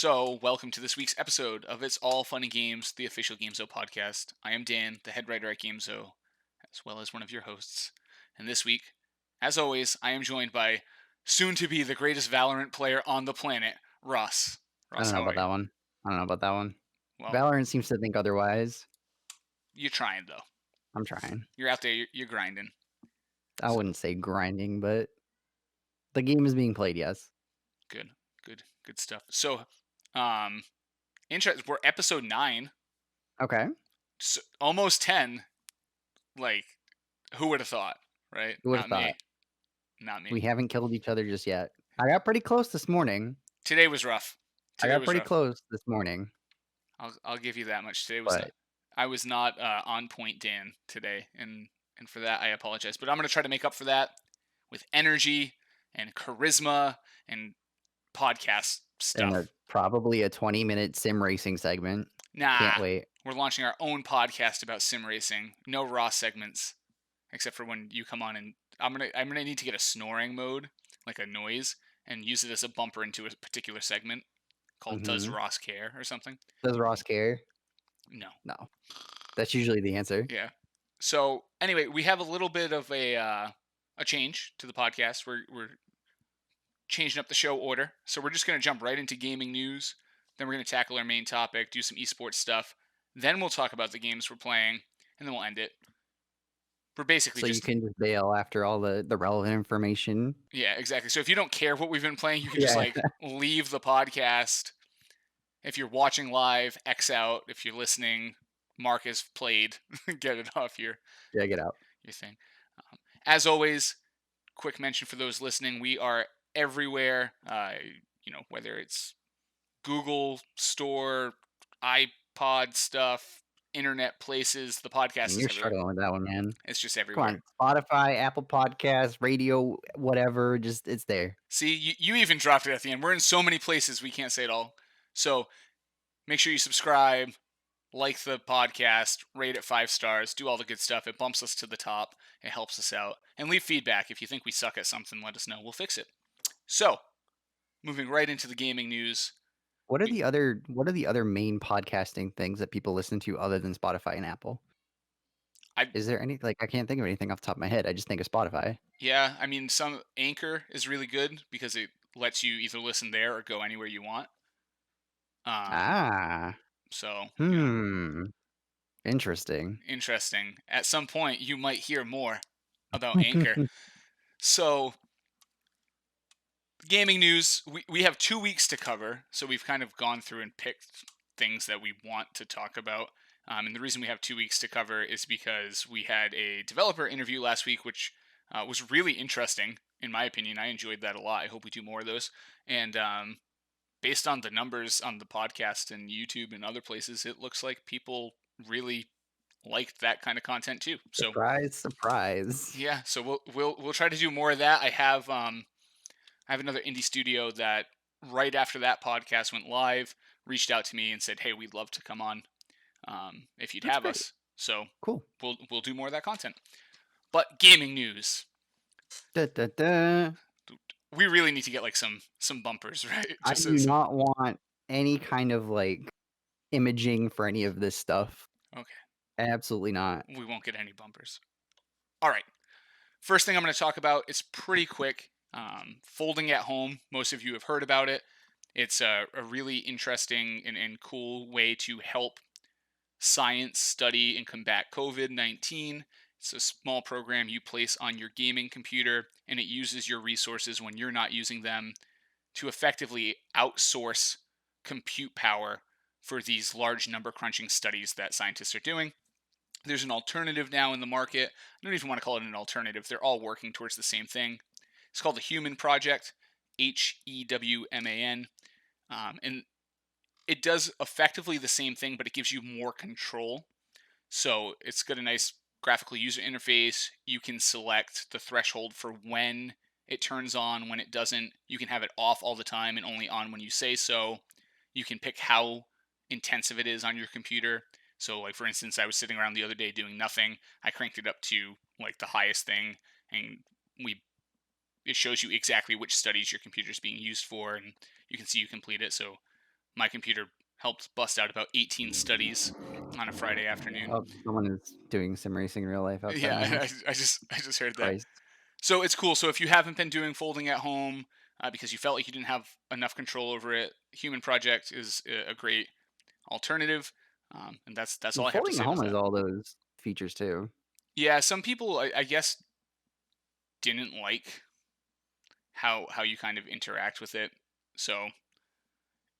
So, welcome to this week's episode of It's All Fun and Games, the official Gamezo podcast. I am Dan, the head writer at Gamezo, as well as one of your hosts. And this week, as always, I am joined by soon to be the greatest Valorant player on the planet, Ross. I Ross, don't know how are about you? that one. I don't know about that one. Well, Valorant seems to think otherwise. you're trying though. I'm trying. You're out there, you're grinding. I So, wouldn't say grinding, but the game is being played, yes. good, good stuff. So, um, interest. We're episode 9, Okay. so almost 10. Like, who would have thought, right? Who would have Not me. thought? Not me. We haven't killed each other just yet. I got pretty close this morning. Today was rough. I Today got was pretty rough. close this morning, I'll give you that much. Today was but I was not on point, Dan, today, and for that I apologize. But I'm gonna try to make up for that with energy and charisma and podcast stuff. probably a 20-minute sim racing segment. Nah, Can't wait. we're launching our own podcast about sim racing. No raw segments, except for when you come on, and I'm gonna need to get a snoring mode, like a noise, and use it as a bumper into a particular segment called "Does hmm Ross Care" or something. Does Ross care? No. No. That's usually the answer. Yeah. So anyway, we have a little bit of a change to the podcast. We're changing up the show order. So we're just going to jump right into gaming news. Then we're going to tackle our main topic, do some esports stuff. Then we'll talk about the games we're playing, and then we'll end it. We're basically So you just can just bail after all the relevant information. yeah, exactly. So if you don't care what we've been playing, you can just Yeah. like leave the podcast. If you're watching live, X out. If you're listening, mark as played. Get it off Yeah, get out. your thing. As always, quick mention for those listening: we are everywhere. Whether it's Google Store, iPod stuff, internet places. The podcast is You're everywhere. struggling with that one, man. It's just Come everywhere. on, Spotify, Apple Podcasts, radio, whatever, just it's there. See, you even dropped it at the end. We're in so many places we can't say it all. So make sure you subscribe, like the podcast, rate it 5 stars, do all the good stuff. It bumps us to the top. It helps us out. And leave feedback. If you think we suck at something, let us know. We'll fix it. So, moving right into the gaming news. What are the other main podcasting things that people listen to other than Spotify and Apple? I Is there any I can't think of anything off the top of my head. I just think of Spotify. Yeah, I mean, some Anchor is really good because it lets you either listen there or go anywhere you want. Um, Ah. so Hmm. Interesting. interesting. At some point, you might hear more about Anchor. So, gaming news. We have 2 weeks to cover, so we've kind of gone through and picked things that we want to talk about. And the reason we have 2 weeks to cover is because we had a developer interview last week, which was really interesting, in my opinion. I enjoyed that a lot. I hope we do more of those. And based on the numbers on the podcast and YouTube and other places, it looks like people really liked that kind of content too. So Surprise, surprise. yeah, so we'll try to do more of that. I have another indie studio that right after that podcast went live reached out to me and said, "Hey, we'd love to come on if you'd That's have great. us." So Cool. we'll do more of that content. But gaming news, Da, da, da. we really need to get like some bumpers, right? I Just do as not want any kind of imaging for any of this stuff. okay, Absolutely not. we won't get any bumpers. All right. First thing I'm going to talk about is pretty quick. Folding at home. Most of you have heard about it. It's a really interesting and cool way to help science study and combat COVID-19. It's a small program you place on your gaming computer, and it uses your resources when you're not using them to effectively outsource compute power for these large number crunching studies that scientists are doing. There's an alternative now in the market. I don't even want to call it an alternative. They're all working towards the same thing. It's called the Human Project, HEWMAN. And it does effectively the same thing, but it gives you more control. So it's got a nice graphical user interface. You can select the threshold for when it turns on, when it doesn't. You can have it off all the time and only on when you say so. You can pick how intensive it is on your computer. So, like for instance, I was sitting around the other day doing nothing. I cranked it up to like the highest thing, and we it shows you exactly which studies your computer is being used for, and you can see you complete it. So my computer helped bust out about 18 studies on a Friday afternoon. Oh, someone is doing sim racing in real life outside Yeah, my house. I just heard that. Christ. So it's cool. So if you haven't been doing folding at home because you felt like you didn't have enough control over it, Human Project is a great alternative. And that's Well, all I have to folding say at about home has that. all those features too. Yeah, some people I guess didn't like how you kind of interact with it. So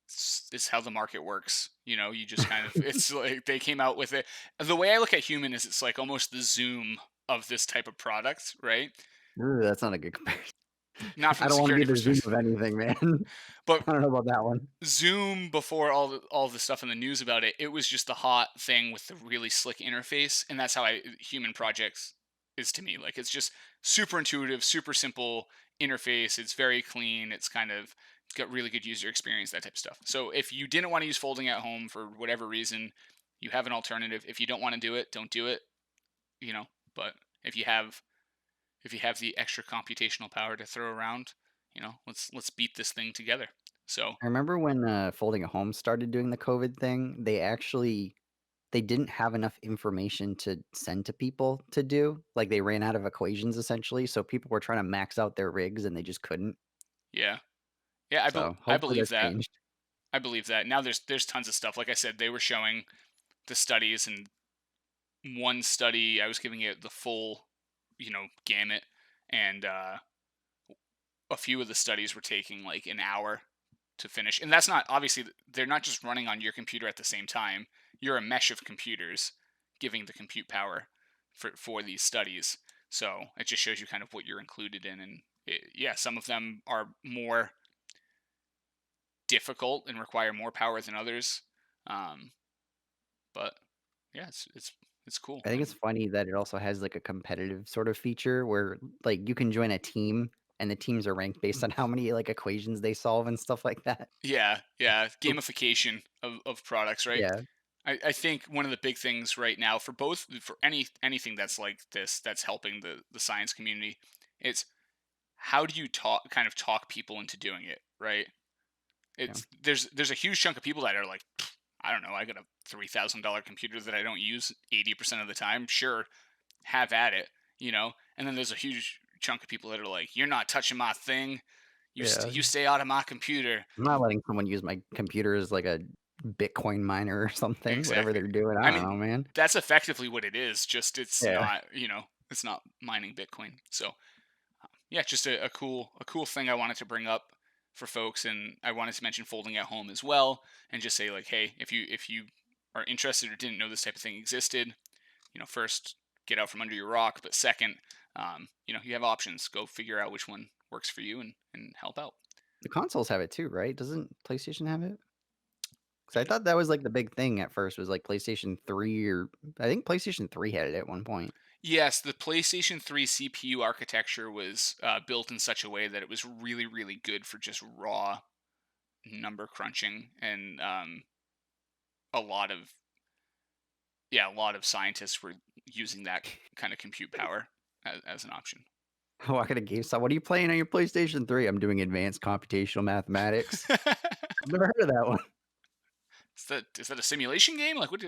it's how the market works. You just kind of it's like they came out with it. The way I look at Human is it's like almost the Zoom of this type of product, right? Ooh, that's not a good comparison. Not from I the don't wanna be security the Zoom perspective, of anything, man. but I don't know about that one. Zoom before all the stuff in the news about it, it was just the hot thing with the really slick interface, and that's how Human Projects is to me. Like it's just super intuitive, super simple interface. It's very clean. It's got really good user experience, that type of stuff. So if you didn't want to use folding at home for whatever reason, you have an alternative. If you don't want to do it, don't do it. You know, but if you have if you have the extra computational power to throw around, let's beat this thing together. So I remember when, folding at home started doing the COVID thing, they didn't have enough information to send to people to do, like, they ran out of equations essentially, so people were trying to max out their rigs and they just couldn't. yeah, yeah, So, I hopefully believe that's that. changed. I believe that. Now there's tons of stuff. Like I said, they were showing the studies, and one study I was giving it the full, gamut, and a few of the studies were taking like an hour to finish. And that's not obviously they're not just running on your computer at the same time. You're a mesh of computers giving the compute power for these studies. So it just shows you kind of what you're included in, and yeah, some of them are more difficult and require more power than others. Um, but yeah, it's cool. I think it's funny that it also has, like, a competitive sort of feature where, like, you can join a team and the teams are ranked based on how many, like, equations they solve and stuff like that. Yeah, yeah, gamification of products, right? Yeah, I think one of the big things right now for both for anything that's like this that's helping the science community, it's how do you talk people into doing it, right? yeah. There's a huge chunk of people that are like, "Pfft, I don't know, I got a $3,000 computer that I don't use 80% of the time. Sure, have at it, And then there's a huge chunk of people that are like, you're not touching my thing. Yeah. You stay out of my computer. I'm not letting someone use my computer as, like, a Bitcoin miner or something, whatever Exactly. they're doing, I I don't know, mean, man. that's effectively what it is. Just Yeah. it's not mining Bitcoin. So yeah, just a cool thing I wanted to bring up for folks, and I wanted to mention folding at home as well, and just say like, hey, if you are interested or didn't know this type of thing existed, first get out from under your rock, but second, you have options. Go figure out which one works for you and help out. The consoles have it too, right? Doesn't PlayStation have it? 'Cause I thought that was, like, the big thing at first was, like, PlayStation 3 or I think PlayStation 3 had it at one point. Yes, the PlayStation 3 CPU architecture was built in such a way that it was really, really good for just raw number crunching, and a lot of a lot of scientists were using that kind of compute power as an option. Oh, I got a GameStop. "What are you playing on your PlayStation 3?" "I'm doing advanced computational mathematics." I've never heard of that one. Is that a simulation game? Like what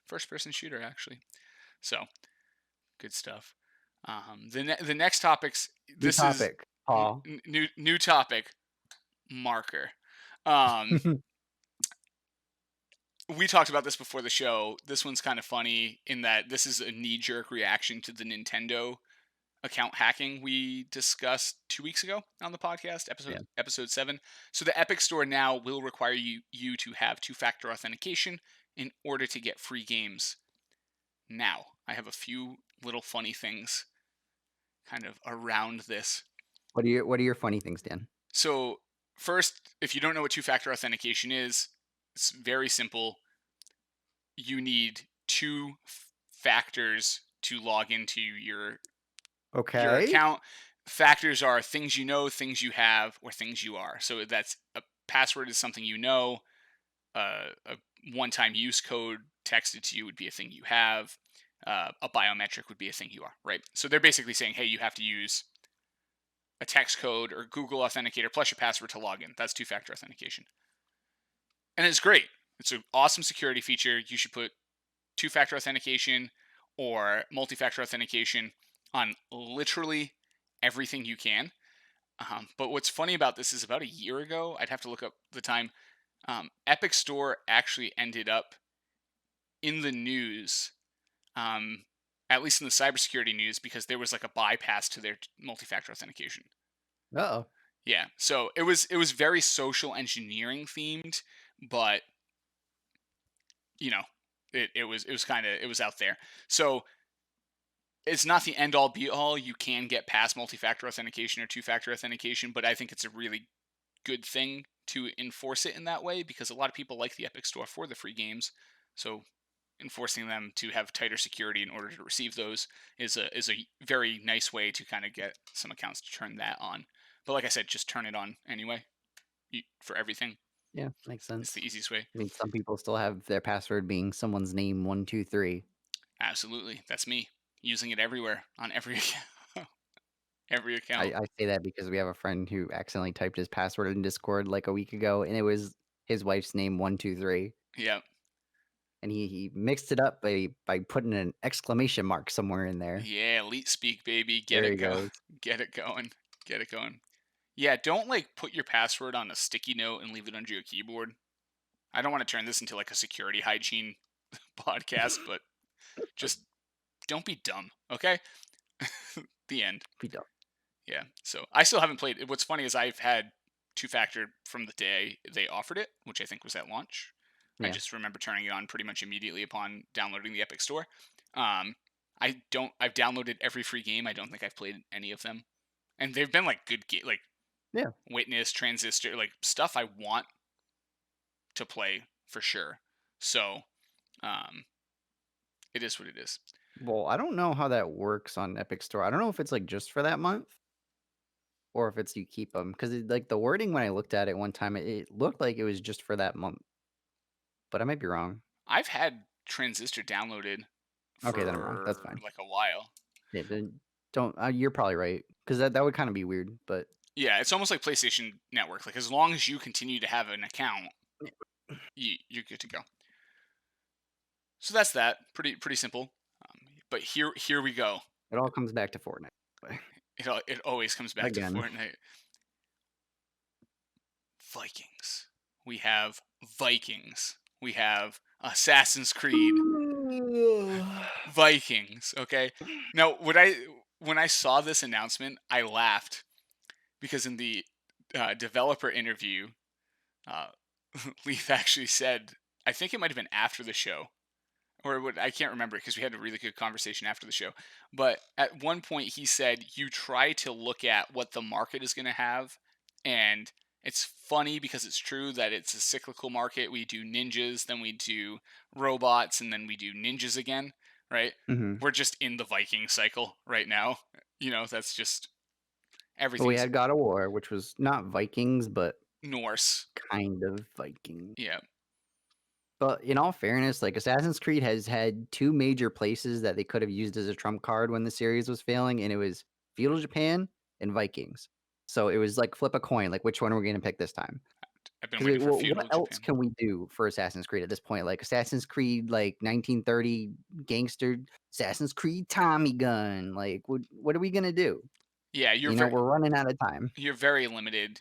first person shooter actually? So good stuff. The next topics. New This is topic, Paul. new topic, marker. Um, we talked about this before the show. This one's kind of funny in that this is a knee jerk reaction to the Nintendo account hacking we discussed 2 weeks ago on the podcast, Yeah. episode 7. So the Epic Store now will require you to have two-factor authentication in order to get free games. Now, I have a few little funny things kind of around this. What are your funny things, Dan? So, first, if you don't know what two-factor authentication is, it's very simple. You need two factors to log into your Okay. account. Factors are things you know, things you have, or things you are. So that's a password is something you know. A one-time use code texted to you would be a thing you have. A biometric would be a thing you are, right? So they're basically saying, hey, you have to use a text code or Google Authenticator plus your password to log in. That's two-factor authentication. and it's great. It's an awesome security feature. You should put two-factor authentication or multi-factor authentication on literally everything you can. But what's funny about this is about a year ago, I'd have to look up the time. Epic Store actually ended up in the news, um, at least in the cybersecurity news, because there was like a bypass to their multi-factor authentication. Uh-oh. Yeah, so it was very social engineering themed, but it was kind of it was out there. So it's not the end all be all. You can get past multi-factor authentication or two-factor authentication, but I think it's a really good thing to enforce it in that way because a lot of people like the Epic Store for the free games. So enforcing them to have tighter security in order to receive those is a very nice way to kind of get some accounts to turn that on. But like I said, just turn it on anyway for everything. Yeah, makes It's the sense. easiest way. I mean, some people still have their password being someone's name 123. Absolutely, that's me using it everywhere on every account. Every I account. I say that because we have a friend who accidentally typed his password in Discord like a week ago, and it was his wife's name 123, Yep. and he mixed it up by putting an exclamation mark somewhere in there. Yeah, elite speak, baby. Get There it he go. goes. Get it going. Get it going. Yeah, don't like put your password on a sticky note and leave it under your keyboard. I don't want to turn this into like a security hygiene podcast, but just don't be dumb, okay? The end. He don't. Yeah. So I still haven't played. What's funny is I've had two factor from the day they offered it, which I think was at launch. I Yeah. just remember turning it on pretty much immediately upon downloading the Epic Store. Um, I don't. I've downloaded every free game. I don't think I've played any of them, and they've been like good like Yeah. Witness, Transistor, like stuff I want to play for sure. So, um, it is what it is. Well, I don't know how that works on Epic Store. I don't know if it's, like, just for that month or if it's you keep them because like, the wording when I looked at it one time, it looked like it was just for that month, but I might be wrong. I've had Transistor downloaded Okay, then I'm wrong. That's for fine. like a while. Yeah, then don't you're probably right because that would kinda be weird, but Yeah, it's almost like PlayStation Network. Like as long as you continue to have an account, you're good to go. So that's that. Pretty simple. But here we go. it all comes back to Fortnite. It always comes back to Again. Fortnite. Vikings. We have Vikings. We have Assassin's Creed. Vikings. Okay. Now, when I saw this announcement, I laughed because in the developer interview, uh, Leaf actually said, I think it might have been after the show, I can't remember because we had a really good conversation after the show. But at one point, he said, "You try to look at what the market is going to have, and it's funny because it's true that it's a cyclical market. We do ninjas, then we do robots, and then we do ninjas again, right? Mhm. We're just in the Viking cycle right now. That's just Well, we everything's had God of War, which was not Vikings, but Norse. kind of Viking. Yeah, But in all fairness, like, Assassin's Creed has had 2 major places that they could have used as a trump card when the series was failing, and it was feudal Japan and Vikings. So it was like flip a coin, like, which one are we gonna pick this time? I've been 'Cause waiting for what feudal else Japan. can we do for Assassin's Creed at this point? Like, Assassin's Creed, like, 1930 gangster Assassin's Creed Tommy gun, like, what are we gonna do? Yeah, We're running out of time. you're very limited.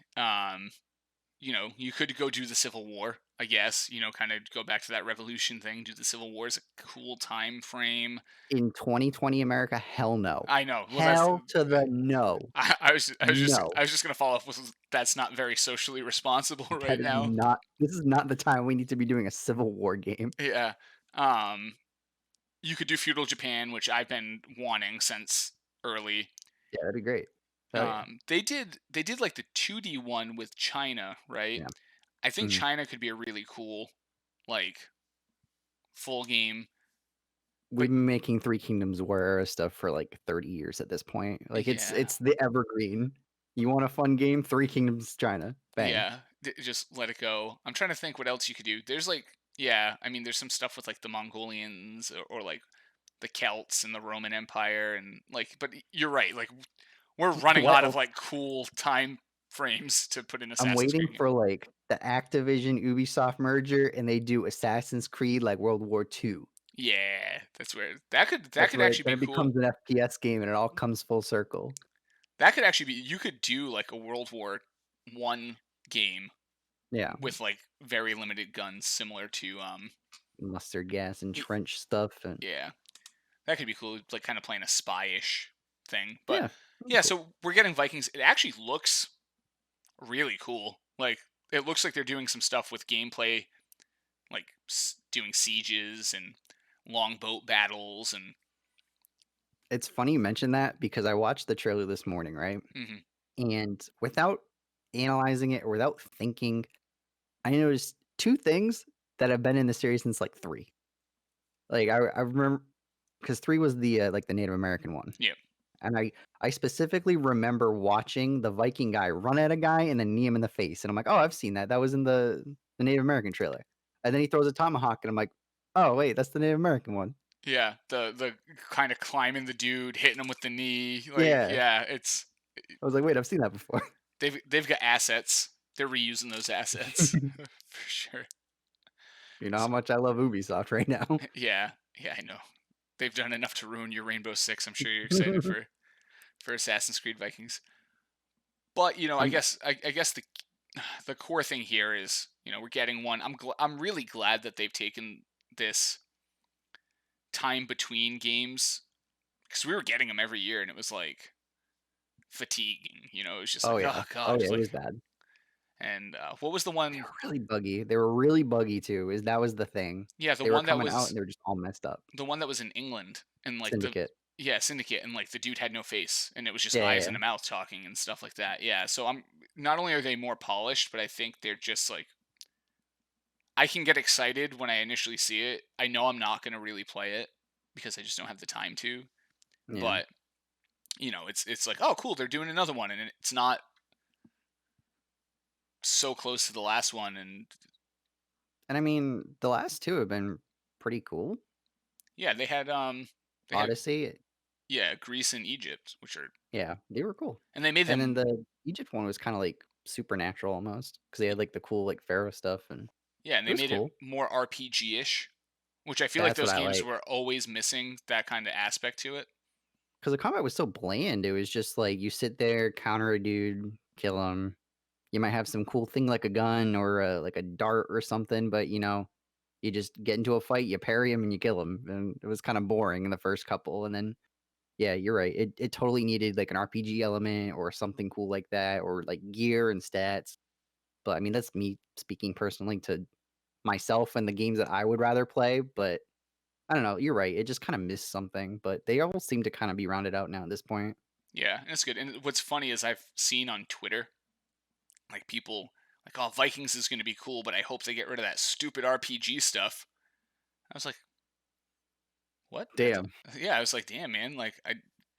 You could go do the Civil War, I guess. Kind of go back to that Revolution thing. Do the Civil War is a cool time frame. In 2020 America, hell no. I know. Well, that's. Hell to the no. I No. was just gonna follow up with that's not very socially responsible That right is now. not this is not the time we need to be doing a Civil War game. Yeah. Um, you could do feudal Japan, which I've been wanting since early. Yeah, that'd be great. Hell yeah. They did like the 2D one with China, right? Yeah. I think Mhm. China could be a really cool like full game, We've but been making Three Kingdoms War era stuff for, like, 30 years at this point. Like, yeah. it's the evergreen. You want a fun game? Three Kingdoms China. Bang. Yeah, just let it go. I'm trying to think what else you could do. There's like, yeah, I mean, there's some stuff with like the Mongolians or like the Celts and the Roman Empire and like, but you're right. Like, we're running What out of else? like cool time frames to put in I'm Assassin's waiting Creed game. for, like the Activision Ubisoft merger, and they do Assassin's Creed like World War II. Yeah, that's where that That's could where actually then be it cool. becomes an FPS game and it all comes full circle. That could actually be you could do like a World War One game Yeah, with like very limited guns, similar to mustard gas and y- trench stuff and yeah, that could be cool, like kind of playing a spy-ish thing. But yeah, that'd be yeah, cool. so we're getting Vikings. It actually looks really cool. Like it looks like they're doing some stuff with gameplay, like doing sieges and long boat battles and It's funny you mention that because I watched the trailer this morning, right? mhm, And without analyzing it or without thinking, I noticed 2 things that have been in the series since, like, 3. Like, I remember because 3 was the, like, the Native American one, yeah, and I specifically remember watching the Viking guy run at a guy and then knee him in the face, and I'm like, "Oh, I've seen that. That was in the Native American trailer." And then he throws a tomahawk, and I'm like, "Oh, wait, that's the Native American one." yeah. The kind of climbing the dude, hitting him with the knee, like Yeah. yeah, it's I was like, "Wait, I've seen that before." they've got assets. They're reusing those assets for sure. You know how So much I love Ubisoft right now. yeah, yeah, I know. They've done enough to ruin your Rainbow Six. I'm sure you're excited for Assassin's Creed Vikings. But I I'm guess I guess the core thing here is we're getting one. I'm really glad that they've taken this time between games because we were getting them every year and it was like fatiguing. It was just Oh, like yeah. oh Oh, god, yeah, it's it like was bad. and what was the They one? were really buggy. They were really buggy too, is that was the thing. Yeah, They were coming out and they were just all messed up. the one that was in England and like the Syndicate. yeah Syndicate and like the dude had no face and it was just Yeah, yeah, eyes and yeah. a mouth talking and stuff like that. Yeah, so I'm not only are they more polished, but I think they're just like I can get excited when I initially see it. I know I'm not going to really play it because I just don't have the time to. Yeah. But it's like, oh, cool, they're doing another one, and it's not so close to the last one. And And I mean, the last 2 have been pretty cool. yeah, they had Odyssey, yeah, Greece and Egypt, which are yeah, they were cool. and they made And then them the Egypt one was kinda, like, supernatural almost because they had, like, the cool, like, pharaoh stuff, and yeah, and it they was made it cool. more RPG ish, which I feel like That's what those I games like were always missing that kind of aspect to it. because the combat was so bland. It was just, like, you sit there, counter a dude, kill him. You might have some cool thing like a gun or like a dart or something, but you just get into a fight, you parry him, and you kill him. And it was kind of boring in the first couple. And then, yeah, you're right. It totally needed like an RPG element or something cool like that, or like gear and stats. But I mean, that's me speaking personally to myself and the games that I would rather play. But I don't know. You're right. It just kind of missed something, but they all seem to kind of be rounded out now at this point. Yeah, and it's good. And what's funny is I've seen on Twitter like people like, oh, Vikings is going to be cool, but I hope they get rid of that stupid RPG stuff. I was like, what? Damn. Yeah, I was like, damn, man. Like,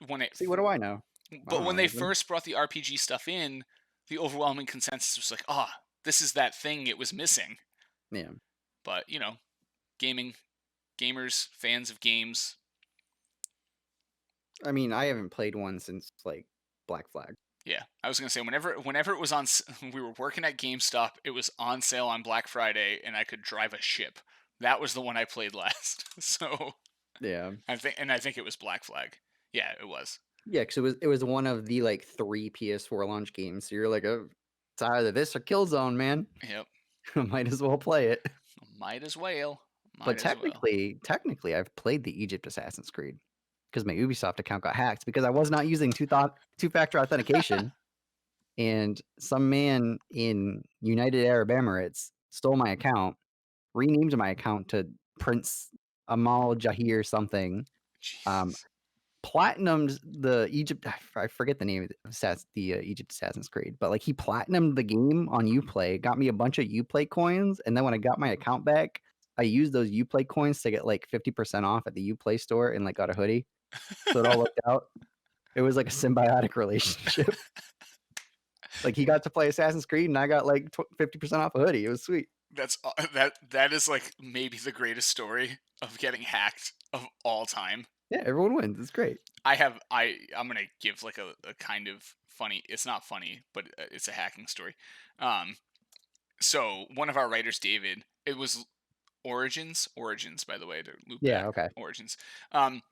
when it, See, what do I know? I but don't when know they anything. first brought the RPG stuff in, the overwhelming consensus was like, ah, oh, this is that thing it was missing. Yeah. But gaming, gamers, fans of games, I mean, I haven't played one since like Black Flag. yeah. I was gonna say whenever it was on, we were working at GameStop. It was on sale on Black Friday, and I could drive a ship. That was the one I played last. So Yeah. I think it was Black Flag. Yeah, it was. Yeah, because it was one of the, like, 3 PS4 launch games, so you're like, "Oh, it's either this or Killzone, man. Yep. Might as well play it." Might as well. But Might as well. technically, I've played the Egypt Assassin's Creed because my Ubisoft account got hacked because I was not using two-factor authentication, and some man in United Arab Emirates stole my account, renamed my account to Prince Amal Jahir something, um, Jesus. platinumed the Egypt I forget the name of the Egypt Assassin's Creed, but, like, he platinumed the game on Uplay, got me a bunch of Uplay coins, and then when I got my account back, I used those Uplay coins to get, like, 50% off at the Uplay store and, like, got a hoodie, so it all worked out. It was like a symbiotic relationship. Like, he got to play Assassin's Creed, and I got, like, 50% off a hoodie, it was sweet. That is like maybe the greatest story of getting hacked of all time. Yeah, everyone wins, it's great. I'm gonna give like a kind of funny. It's not funny, but it's a hacking story. Um, So one of our writers, David, it was Origins, by the way, to loop Yeah, back, okay. Origins. Um,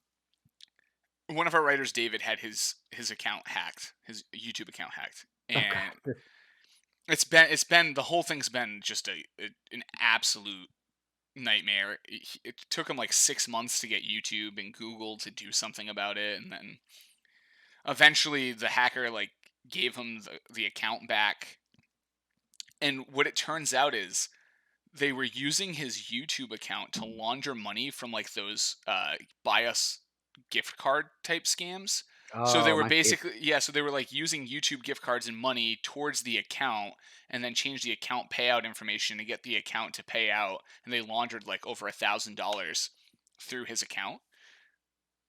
one of our writers, David, had his account hacked, his YouTube account hacked, Oh and god. it's been the whole thing's been just an absolute nightmare. It took him like 6 months to get YouTube and Google to do something about it, and then eventually the hacker like gave him the account back. And what it turns out is they were using his YouTube account to launder money from like those buy us gift card type scams. So they Oh, were my favorite. basically, yeah, so they were like using YouTube gift cards and money towards the account and then change the account payout information to get the account to pay out, and they laundered like over $1,000 through his account,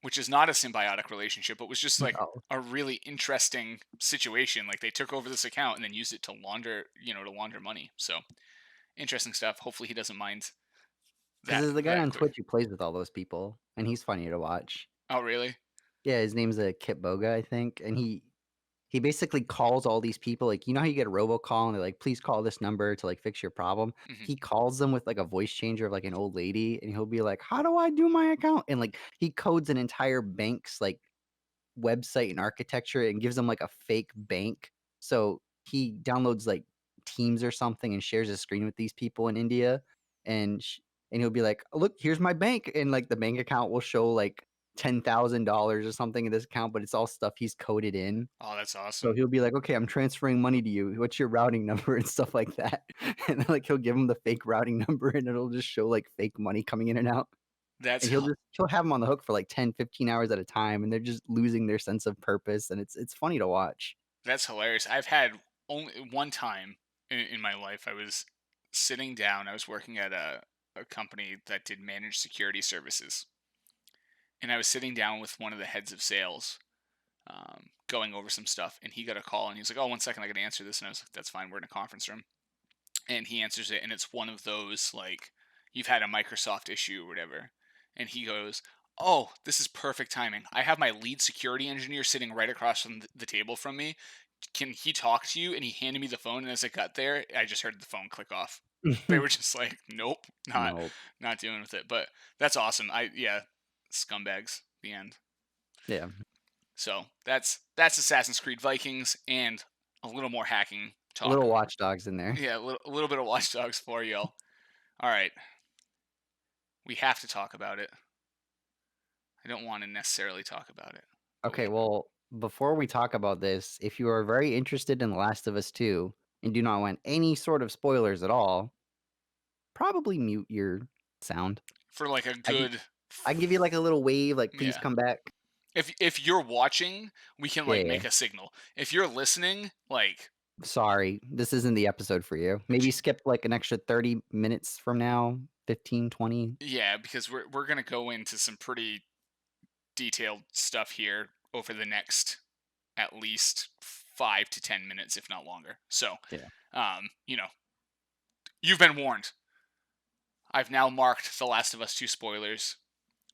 which is not a symbiotic relationship, but was just like No. a really interesting situation. Like they took over this account and then used it to launder money. So interesting stuff. Hopefully he doesn't mind 'Cause that there's the guy that on quick. Twitch who plays with all those people, and he's funny to watch. Oh, really? Yeah, his name's, Kit Boga, I think, and he basically calls all these people, like, you know how you get a robocall and they're like, "Please call this number to, like, fix your problem?" Hmm. He calls them with, like, a voice changer of, like, an old lady, and he'll be like, "How do I do my account?" And, like, he codes an entire bank's, like, website and architecture and gives them, like, a fake bank. So, he downloads, like, Teams or something and shares his screen with these people in India, and and he'll be like, "Look, here's my bank," and, like, the bank account will show, like, $10,000 or something in this account, but it's all stuff he's coded in. Oh, that's So awesome. he'll be like, "Okay, I'm transferring money to you. What's your routing number?" and stuff like that. And then, like, he'll give him the fake routing number, and it'll just show, like, fake money coming in and out. That's And he'll have them on the hook for, like, 10, 15 hours at a time, and they're just losing their sense of purpose, and it's funny to watch. that's hilarious. I've had only one time in my life. I was sitting down. I was working at a company that did managed security services, and I was sitting down with one of the heads of sales, going over some stuff, and he got a call, and he was like, "Oh, 1 second, I got to answer this," and I was like, "That's fine. We're in a conference room." And he answers it, and it's one of those like, you've had a Microsoft issue or whatever, and he goes, "Oh, this is perfect timing. I have my lead security engineer sitting right across from the table from me. Can he talk to you?" And he handed me the phone, and as I got there, I just heard the phone click off. They were just like, "Nope, No. not dealing with it." But that's awesome. Yeah, scumbags. The end. Yeah. So that's Assassin's Creed Vikings and a little more hacking A talk. little Watch Dogs in there. Yeah, a little bit of Watch Dogs for y'all. All right, we have to talk about it. I don't want to necessarily talk about it, but Okay, we. well, before we talk about this, if you are very interested in The Last of Us 2 and do not want any sort of spoilers at all, probably mute your sound. For like a I can good. I can give you, like, a little wave, like, "Please Yeah. come back." If you're watching, we can Yeah, like yeah. make a signal. If you're listening, like, Sorry, this isn't the episode for you. Maybe j- skip, like, an extra 30 minutes from now, 15, 20. yeah, because we're gonna go into some pretty detailed stuff here over the next at least 5 to 10 minutes, if not longer. So, Yeah. um, you know, you've been warned. I've now marked The Last of Us 2 spoilers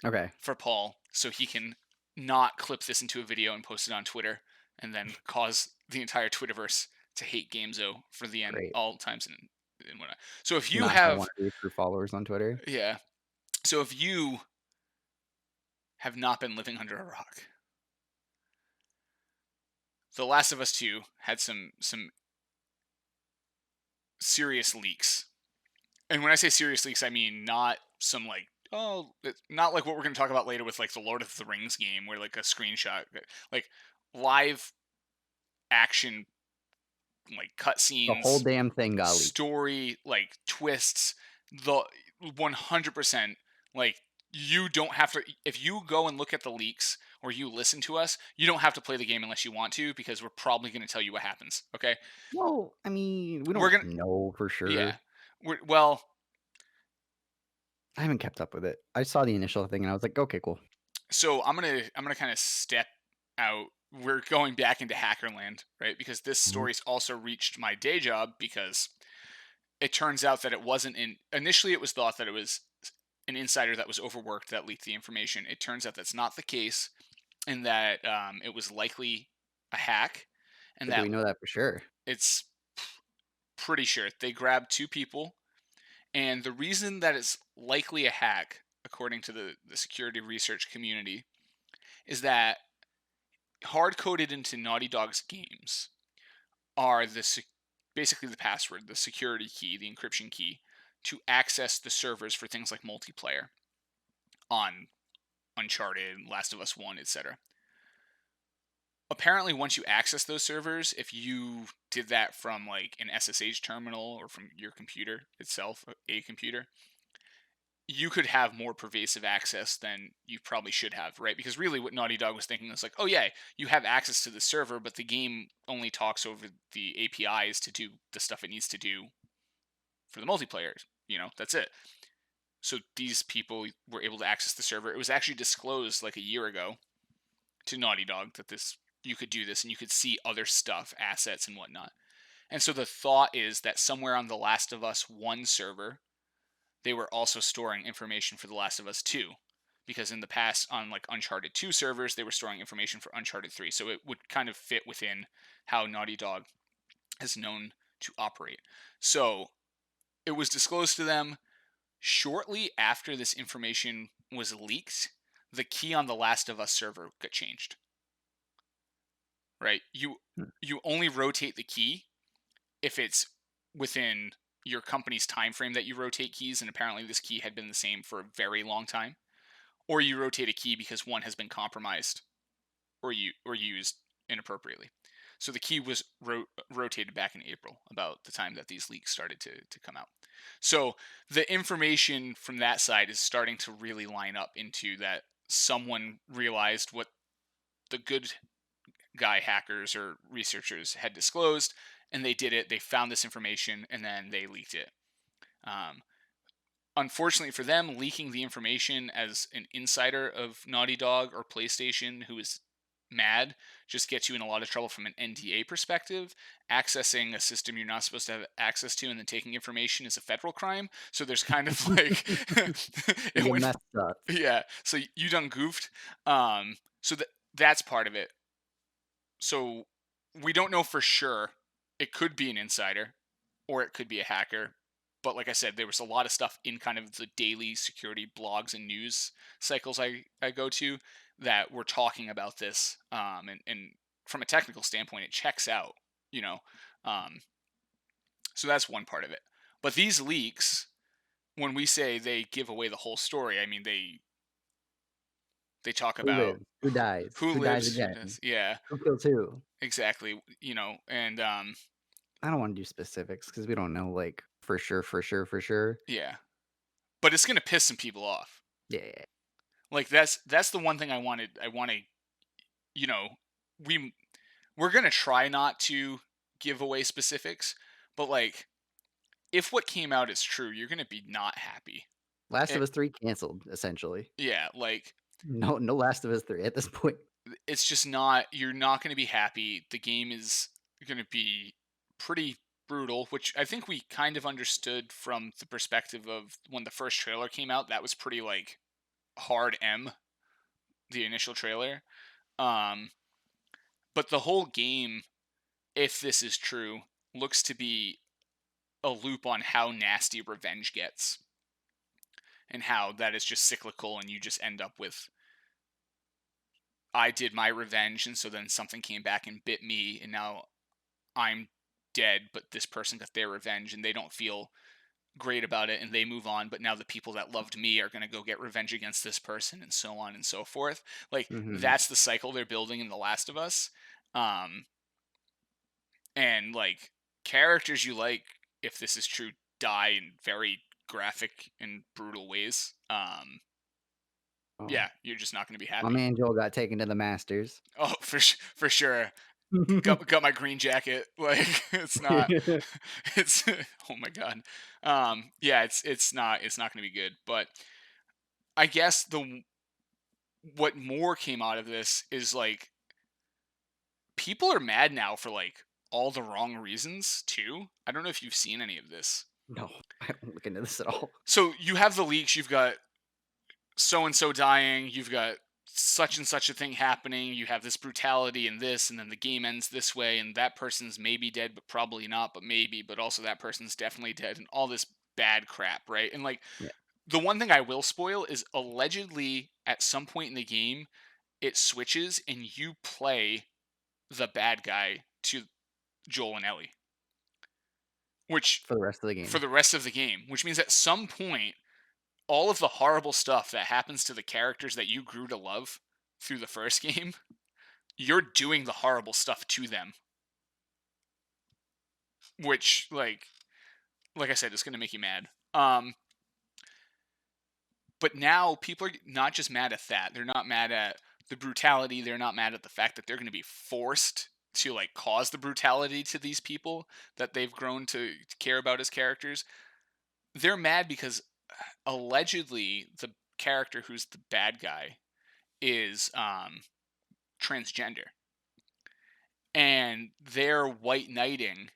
Okay, for Paul so he can not clip this into a video and post it on Twitter and then cause the entire Twitterverse to hate Gamezo for the end great. all times and whatnot. So if you Not have one have, of your true followers on Twitter. yeah, so if you have not been living under a rock, The Last of Us 2 had some serious leaks. And when I say serious leaks, I mean not some like, not like what we're going to talk about later with like the Lord of the Rings game where like a screenshot, like live action, like The whole cutscenes, damn thing got leaked. story, like twists, the 100%, like, you don't have to, if you go and look at the leaks or you listen to us, you don't have to play the game unless you want to, because we're probably going to tell you what happens. Okay, Well, I mean, we we're don't gonna, know for yeah, sure. well, I haven't kept up with it. I saw the initial thing and I was like, "Okay, cool." so I'm gonna kind of step out. We're going back into Hackerland, right? Because this Mhm. story's also reached my day job, because it turns out that it wasn't in initially it was thought that it was an insider that was overworked that leaked the information. It turns out that's not the case, and that it was likely a hack, and But do that we know that for sure? it's Pretty sure they grabbed two people, and the reason that it's likely a hack, according to the security research community, is that hard coded into Naughty Dog's games are basically the password, the security key, the encryption key to access the servers for things like multiplayer on Uncharted, Last of Us 1, etc. Apparently, once you access those servers, if you did that from like an SSH terminal or from your computer itself, a computer, you could have more pervasive access than you probably should have, right? Because really what Naughty Dog was thinking was like, oh yeah, you have access to the server, but the game only talks over the APIs to do the stuff it needs to do for the multiplayer. That's it. So these people were able to access the server. It was actually disclosed like a year ago to Naughty Dog that this you could do this and you could see other stuff, assets and whatnot. And so the thought is that somewhere on the Last of Us 1 server, they were also storing information for The Last of Us 2. Because in the past, on like Uncharted 2 servers, they were storing information for Uncharted 3. So it would kind of fit within how Naughty Dog is known to operate. So it was disclosed to them shortly after this information was leaked. The key on the Last of Us server got changed. Right? Hmm. You only rotate the key if it's within your company's time frame that you rotate keys, and apparently this key had been the same for a very long time, or you rotate a key because one has been compromised or used inappropriately. So the key was rotated back in April, about the time that these leaks started to come out. So the information from that side is starting to really line up into that someone realized what the good guy hackers or researchers had disclosed, and they did it. They found this information and then they leaked it. Um, Unfortunately for them, leaking the information as an insider of Naughty Dog or PlayStation who is mad just gets you in a lot of trouble from an NDA perspective. Accessing a system you're not supposed to have access to and then taking information is a federal crime. So there's kind of like it You went, messed up. yeah. So you done goofed. So that's part of it. So we don't know for sure. It could be an insider or it could be a hacker. But like I said, there was a lot of stuff in kind of the daily security blogs and news cycles I go to that were talking about this. And from a technical standpoint, it checks out, you know. Um, so that's one part of it. But these leaks, when we say they give away the whole story, I mean they talk Who about lives? Who dies? who Who dies lives, who again? does, yeah, Who kills who? exactly, and I don't wanna do specifics because we don't know, like, for sure, for sure, for sure. yeah, but it's gonna piss some people off. Yeah. Like that's the one thing I wanted. I want to, you know, we we're gonna try not to give away specifics, but like if what came out is true, you're gonna be not happy. Last of It, Us 3 canceled, essentially. yeah, like No Last of Us 3 at this point. it's just not. You're not gonna be happy. The game is gonna be pretty brutal, which I think we kind of understood from the perspective of when the first trailer came out. That was pretty like hard M, the initial trailer. Um, but the whole game, if this is true, looks to be a loop on how nasty revenge gets and how that is just cyclical and you just end up with I did my revenge and so then something came back and bit me and now I'm dead but this person got their revenge and they don't feel great about it and they move on but now the people that loved me are going to go get revenge against this person and so on and so forth. Like Mhm. that's the cycle they're building in The Last of Us. um and like characters you like, if this is true, die in very graphic and brutal ways. Oh, Yeah, you're just not going to be my happy. man Joel got taken to the Masters. Oh, for sure. Got my green jacket. Like it's not. It's oh my god. Yeah, it's not going to be good. But I guess the what more came out of this is like people are mad now for like all the wrong reasons too. I don't know if you've seen any of this. No, I don't look into this at all. So you have the leaks. You've got so and so dying. You've got such and such a thing happening. You have this brutality and this, and then the game ends this way, and that person's maybe dead, but probably not, but maybe, but also that person's definitely dead, and all this bad crap, right? And like Yeah. the one thing I will spoil is allegedly at some point in the game, it switches and you play the bad guy to Joel and Ellie, which For the rest of the for game. the rest of the game, which means at some point, all of the horrible stuff that happens to the characters that you grew to love through the first game, you're doing the horrible stuff to them, which like I said, is going to make you mad. But now people are not just mad at that. They're not mad at the brutality. They're not mad at the fact that they're going to be forced to like cause the brutality to these people that they've grown to care about as characters. They're mad because allegedly the character who's the bad guy is transgender, and they're white knighting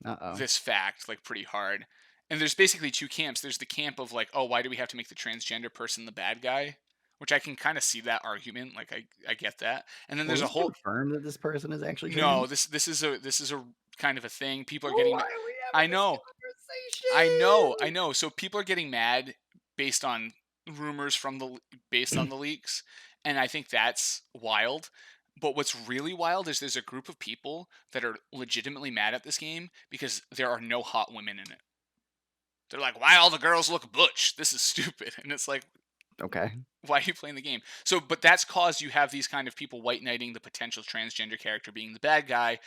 Uh-oh. this fact like pretty hard. And there's basically two camps. There's the camp of like, oh, why do we have to make the transgender person the bad guy? Which I can kind of see that argument. Like I get that. And then Was there's a this whole confirmed that this person is actually no. trans? This is a kind of a thing. People are Well, getting. why are we I having this know. I know. I conversation? know. So people are getting mad based on rumors from based on the leaks, and I think that's wild. But what's really wild is there's a group of people that are legitimately mad at this game because there are no hot women in it. They're like, why all the girls look butch? This is stupid. And it's like, Okay. why are you playing the game? So, but that's caused you have these kind of people white knighting the potential transgender character being the bad guy,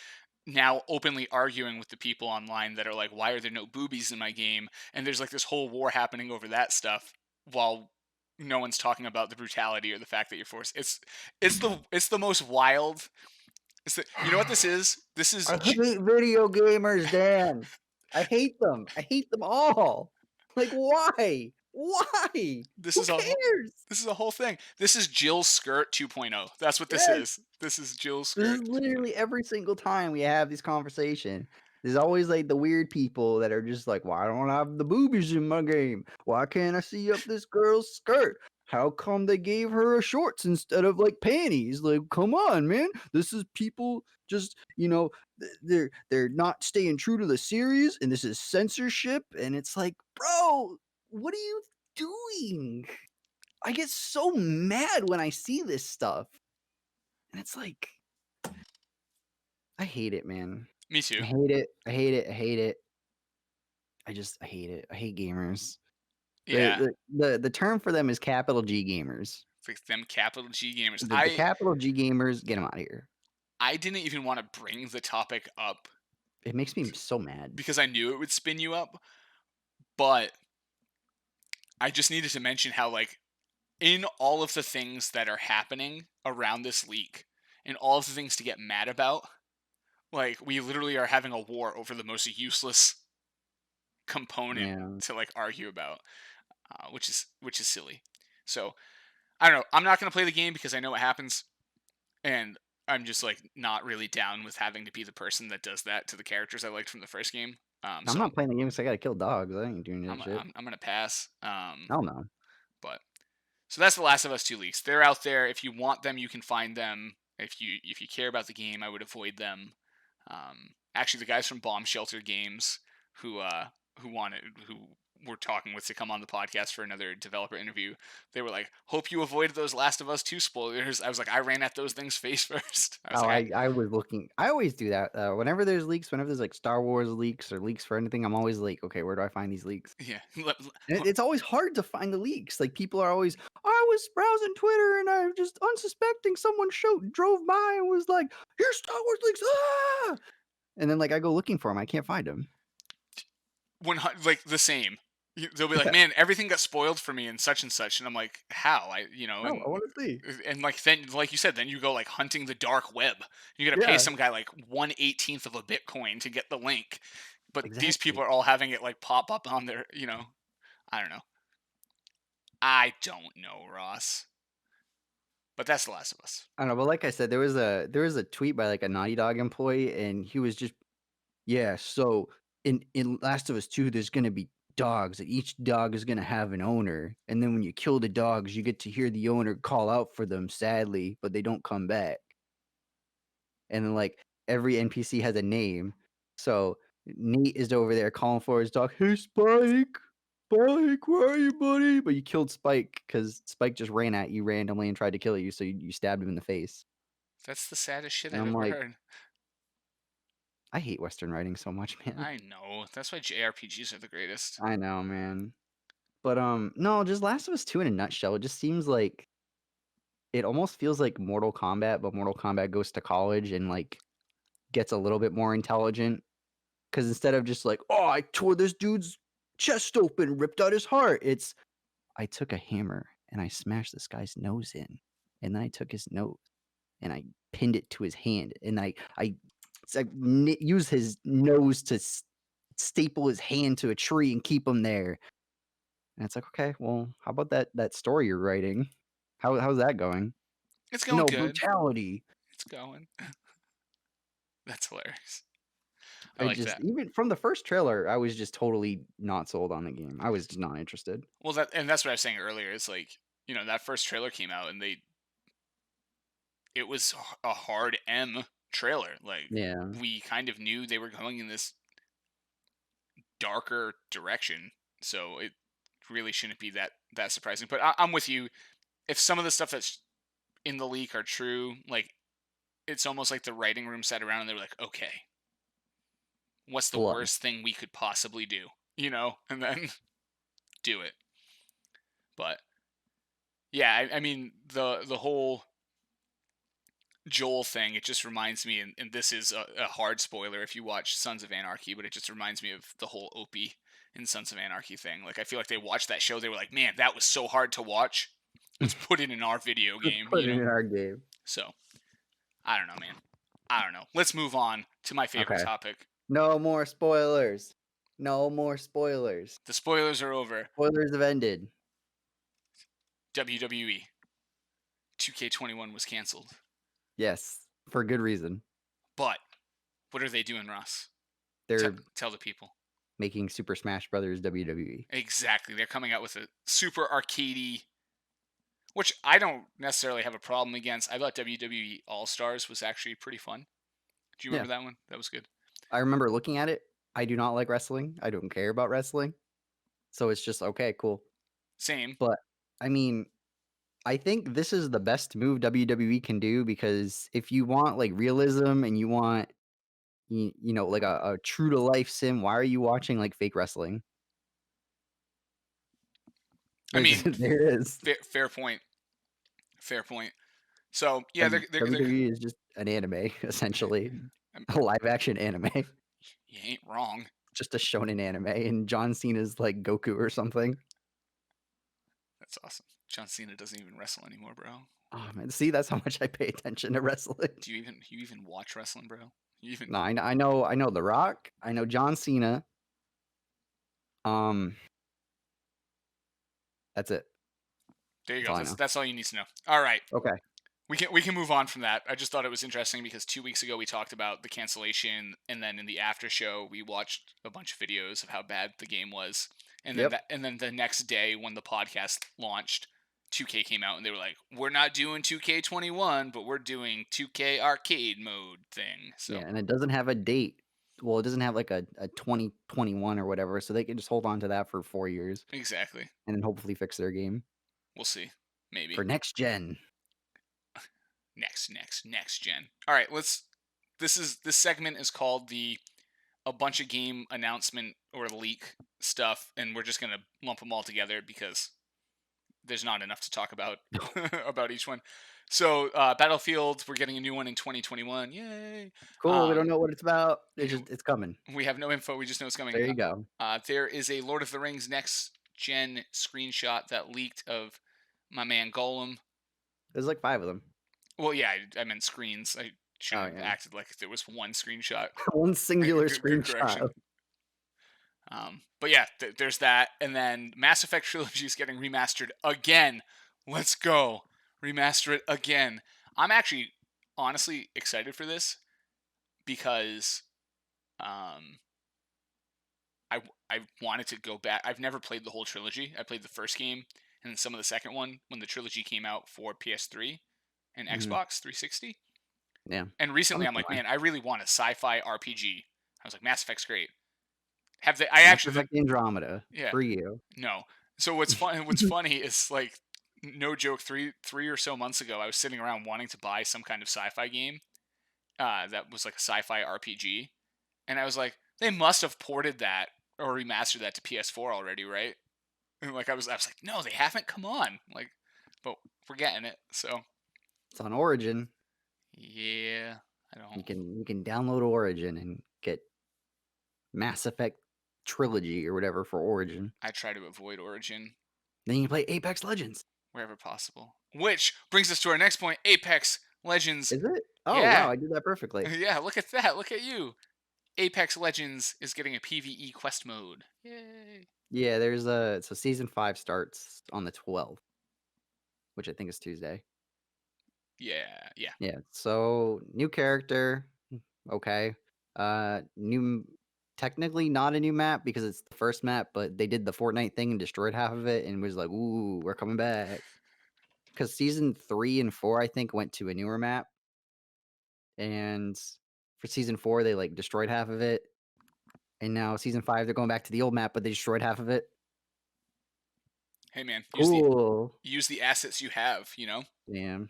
now openly arguing with the people online that are like, why are there no boobies in my game? And there's like this whole war happening over that stuff while no one's talking about the brutality or the fact that you're forced. It's the most wild. You know what this is? This is I hate video gamers, Dan. I hate them. I hate them all. Like, why? Why? this Who is a whole cares? this is a whole thing. This is Jill's skirt 2.0. That's what this Yes. is. This is Jill's This is skirt 2.0. literally every single time we have this conversation. There's always like the weird people that are just like, why don't I have the boobies in my game? Why can't I see up this girl's skirt? How come they gave her a shorts instead of like panties? Like, come on, man. This is people just, they're not staying true to the series, and this is censorship. And it's like, bro, what are you doing? I get so mad when I see this stuff. And it's like, I hate it, man. Me too. I hate it. I hate it. I hate it. I hate it. I hate gamers. Yeah. The term for them is capital G gamers. It's like them capital G gamers. The I capital G gamers, get them out of here. I didn't even want to bring the topic up It makes me so mad. because I knew it would spin you up, but I just needed to mention how like in all of the things that are happening around this leak and all of the things to get mad about, like we literally are having a war over the most useless component Yeah. to like argue about, which is silly. So I don't know. I'm not gonna play the game because I know what happens, and I'm just like not really down with having to be the person that does that to the characters I liked from the first game. I'm So not playing the game because I gotta kill dogs. I ain't doing that I'm shit. I'm, I'm gonna pass. Hell no. But so that's the Last of Us 2 leaks. They're out there. If you want them, you can find them. If you care about the game, I would avoid them. Actually, the guys from Bomb Shelter Games who who were talking with to come on the podcast for another developer interview, they were like, "Hope you avoided those Last of Us 2 spoilers." I was like, "I ran at those things face first." I was Oh, like, I was looking. I always do that. Whenever there's leaks, whenever there's like Star Wars leaks or leaks for anything, I'm always like, okay, where do I find these leaks? "Yeah." And it's always hard to find the leaks. Like people are always, I was browsing Twitter and I just unsuspecting someone drove by and was like, "Here's Star Wars leaks!" Ah! And then like I go looking for them, I can't find them. Like the same. They'll be like, "Man, everything got spoiled for me and such," and I'm like, "How?" No, I want to see. And like then, like you said, then you go like hunting the dark web. You got to pay Yeah, some guy like 1/18th of a Bitcoin to get the link, but these people exactly. are all having it like pop up on their, I don't know. I don't know, Ross, but that's The Last of Us. I don't know, but like I said, there was a tweet by like a Naughty Dog employee, and he was just, yeah. So in Last of Us 2, there's gonna be dogs, and each dog is gonna have an owner, and then when you kill the dogs, you get to hear the owner call out for them sadly, but they don't come back. And then, like, every NPC has a name. So, Nate is over there calling for his dog, "Hey, Spike! Spike, where are you, buddy?" But you killed Spike because Spike just ran at you randomly and tried to kill you, so you stabbed him in the face. That's the saddest shit And I've I'm ever like, heard. "I hate Western writing so much, man." I know. That's why JRPGs are the greatest. I know, man. But, no, just Last of Us 2 in a nutshell, it just seems like it almost feels like Mortal Kombat, but Mortal Kombat goes to college and, like, gets a little bit more intelligent. Because instead of just like, "Oh, I tore this dude's chest open, ripped out his heart," it's, "I took a hammer and I smashed this guy's nose in, and then I took his nose and I pinned it to his hand, and I it's like use his nose to staple his hand to a tree and keep him there." And it's like, "Okay, well, how about that story you're writing? How's that going?" It's going "No, good. brutality." It's going. That's hilarious. I I like just that. even from the first trailer, I was just totally not sold on the game. I was just not interested. Well, that's what I was saying earlier. Is like, that first trailer came out and it was a hard M trailer. Like, Yeah. we kind of knew they were going in this darker direction, so it really shouldn't be that surprising. But I'm with you. If some of the stuff that's in the leak are true, like, it's almost like the writing room sat around and they were like, okay, what's the Blood. worst thing we could possibly do? And then do it. But yeah, I mean the whole Joel thing, it just reminds me, and this is a hard spoiler if you watch Sons of Anarchy, but it just reminds me of the whole Opie in Sons of Anarchy thing. Like, I feel like they watched that show, they were like, man, that was so hard to watch. Let's put it in our video Let's game, put it in our game. So, I don't know, man. I don't know. Let's move on to my favorite Okay. topic. No more spoilers. No more spoilers. The spoilers are over. Spoilers have ended. WWE 2K21 was canceled. Yes, for good reason. But what are they doing, Ross? They're Tell the people. making Super Smash Brothers WWE. Exactly. They're coming out with a super arcadey, which I don't necessarily have a problem against. I thought WWE All Stars was actually pretty fun. Do you Yeah. remember that one? That was good. I remember looking at it. I do not like wrestling. I don't care about wrestling. So it's just okay, cool. Same. But I mean, I think this is the best move WWE can do because if you want like realism and you want like a true to life sim, why are you watching like fake wrestling? I mean, There it is. fair point. Fair point. So yeah, Like they're WWE is just an anime essentially, um, a live action anime, you ain't wrong. just a shonen anime, and John Cena's like Goku or something. That's awesome. John Cena doesn't even wrestle anymore, bro. Oh man, see that's how much I pay attention to wrestling. Do you even watch wrestling, bro? You even No, I know The Rock, I know John Cena. Um, that's it. There you That's go. all I That's know. that's all you need to know. All right. Okay. We can move on from that. I just thought it was interesting because 2 weeks ago we talked about the cancellation, and then in the after show we watched a bunch of videos of how bad the game was, Yep. and then the next day when the podcast launched, 2K came out and they were like, "We're not doing 2K21, but we're doing 2K arcade mode thing." Yeah, So and it doesn't have a date. Well, it doesn't have like a 2021 or whatever, so they can just hold on to that for 4 years exactly, and then hopefully fix their game we'll see. for Maybe next gen. next gen. All right, let's. This segment is called the a bunch of game announcement or leak stuff, and we're just gonna lump them all together because there's not enough to talk about about each one. So Battlefield, we're getting a new one in 2021. Yay! Cool, we don't Um, know what it's about. It's we just it's coming. we have no info. We just know it's coming. There you go. There is a Lord of the Rings next gen screenshot that leaked of my man Gollum. There's like 5 of them. Well, yeah, I meant screens. I Oh, shouldn't have yeah. acted like there was one screenshot. One singular Good screenshot. correction. But yeah, there's that, and then Mass Effect Trilogy is getting remastered again. Let's go, remaster it again. I'm actually honestly excited for this because um, I wanted to go back. I've never played the whole trilogy. I played the first game and then some of the second one when the trilogy came out for PS3 and Mhm. Xbox 360. Yeah. And I'm recently, I'm like, similar. man, I really want a sci-fi RPG. I was like, Mass Effect's great. Have they? I Mass actually, Effect Andromeda yeah, for you. no. So what's fun? What's funny is like, no joke. Three or so months ago, I was sitting around wanting to buy some kind of sci-fi game that was like a sci-fi RPG, and I was like, they must have ported that or remastered that to PS4 already, right? And like I was like, no, they haven't. Come on, like, but we're getting it. So It's on Origin. yeah, I don't. You can download Origin and get Mass Effect Trilogy or whatever for Origin. I try to avoid Origin Then you can play Apex Legends. wherever possible. Which brings us to our next point: Apex Legends. Is it? Oh, wow, Yeah, I did that perfectly. yeah. Look at that. Look at you. Apex Legends is getting a PVE quest mode. Yay! Yeah, there's a so season 5 starts on the 12th, which I think is Tuesday. Yeah, yeah. Yeah, so new character, okay. New technically not a new map because it's the first map, but they did the Fortnite thing and destroyed half of it and was like, "Ooh, we're coming back." Because season 3 and 4, I think, went to a newer map, and for season 4, they, like, destroyed half of it, and now season 5, they're going back to the old map, but they destroyed half of it. Hey man, Cool. use the assets you have. Damn.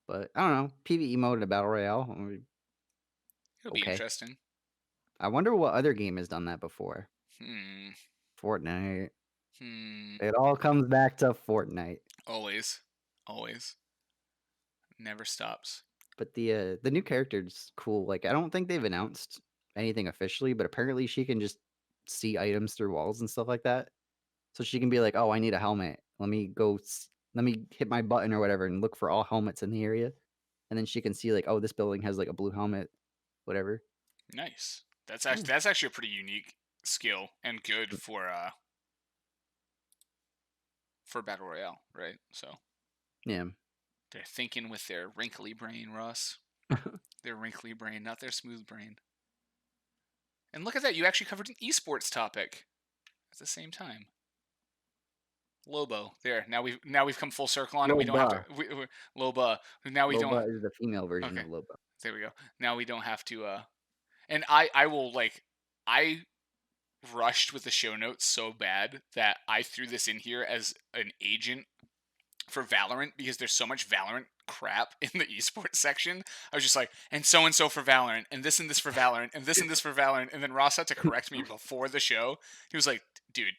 But I don't know, PvE mode in a battle royale, It'll be okay. interesting. I wonder what other game has done that before. Hmm. Fortnite. Hmm. It all comes back to Fortnite. Always, always, never stops. But the new character's cool. Like I don't think they've announced anything officially, but apparently she can just see items through walls and stuff like that. So she can be like, "Oh, I need a helmet. Let me hit my button or whatever and look for all helmets in the area." And then she can see like, "Oh, this building has like a blue helmet, whatever." Nice. Yeah. That's actually a pretty unique skill and good for battle royale, right? So Yeah. they're thinking with their wrinkly brain, Russ. Their wrinkly brain, not their smooth brain. And look at that, you actually covered an esports topic at the same time. Lobo. There. Now we've come full circle on it. We don't have to Loba. Loba. Now we don't Loba is the female version okay. of Loba. There we go. Now we don't have to and I will like I rushed with the show notes so bad that I threw this in here as an agent for Valorant because there's so much Valorant crap in the esports section. I was just like, and so for Valorant, and this for Valorant, and this for Valorant, and then Ross had to correct me before the show. He was like, "Dude,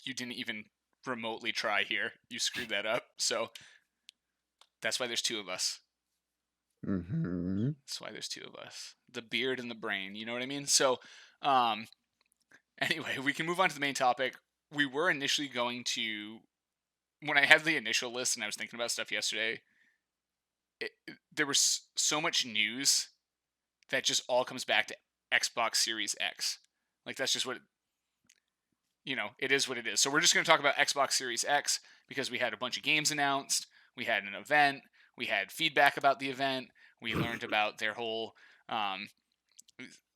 you didn't even remotely try here. You screwed that up." So that's why there's two of us. Mhm. That's why there's two of us. The beard and the brain. You know what I mean? So, um, anyway, we can move on to the main topic. We were initially going to when I had the initial list and I was thinking about stuff yesterday. There was so much news that just all comes back to Xbox Series X. Like that's just what it is what it is. So we're just going to talk about Xbox Series X because we had a bunch of games announced, we had an event, we had feedback about the event, we learned about their whole um,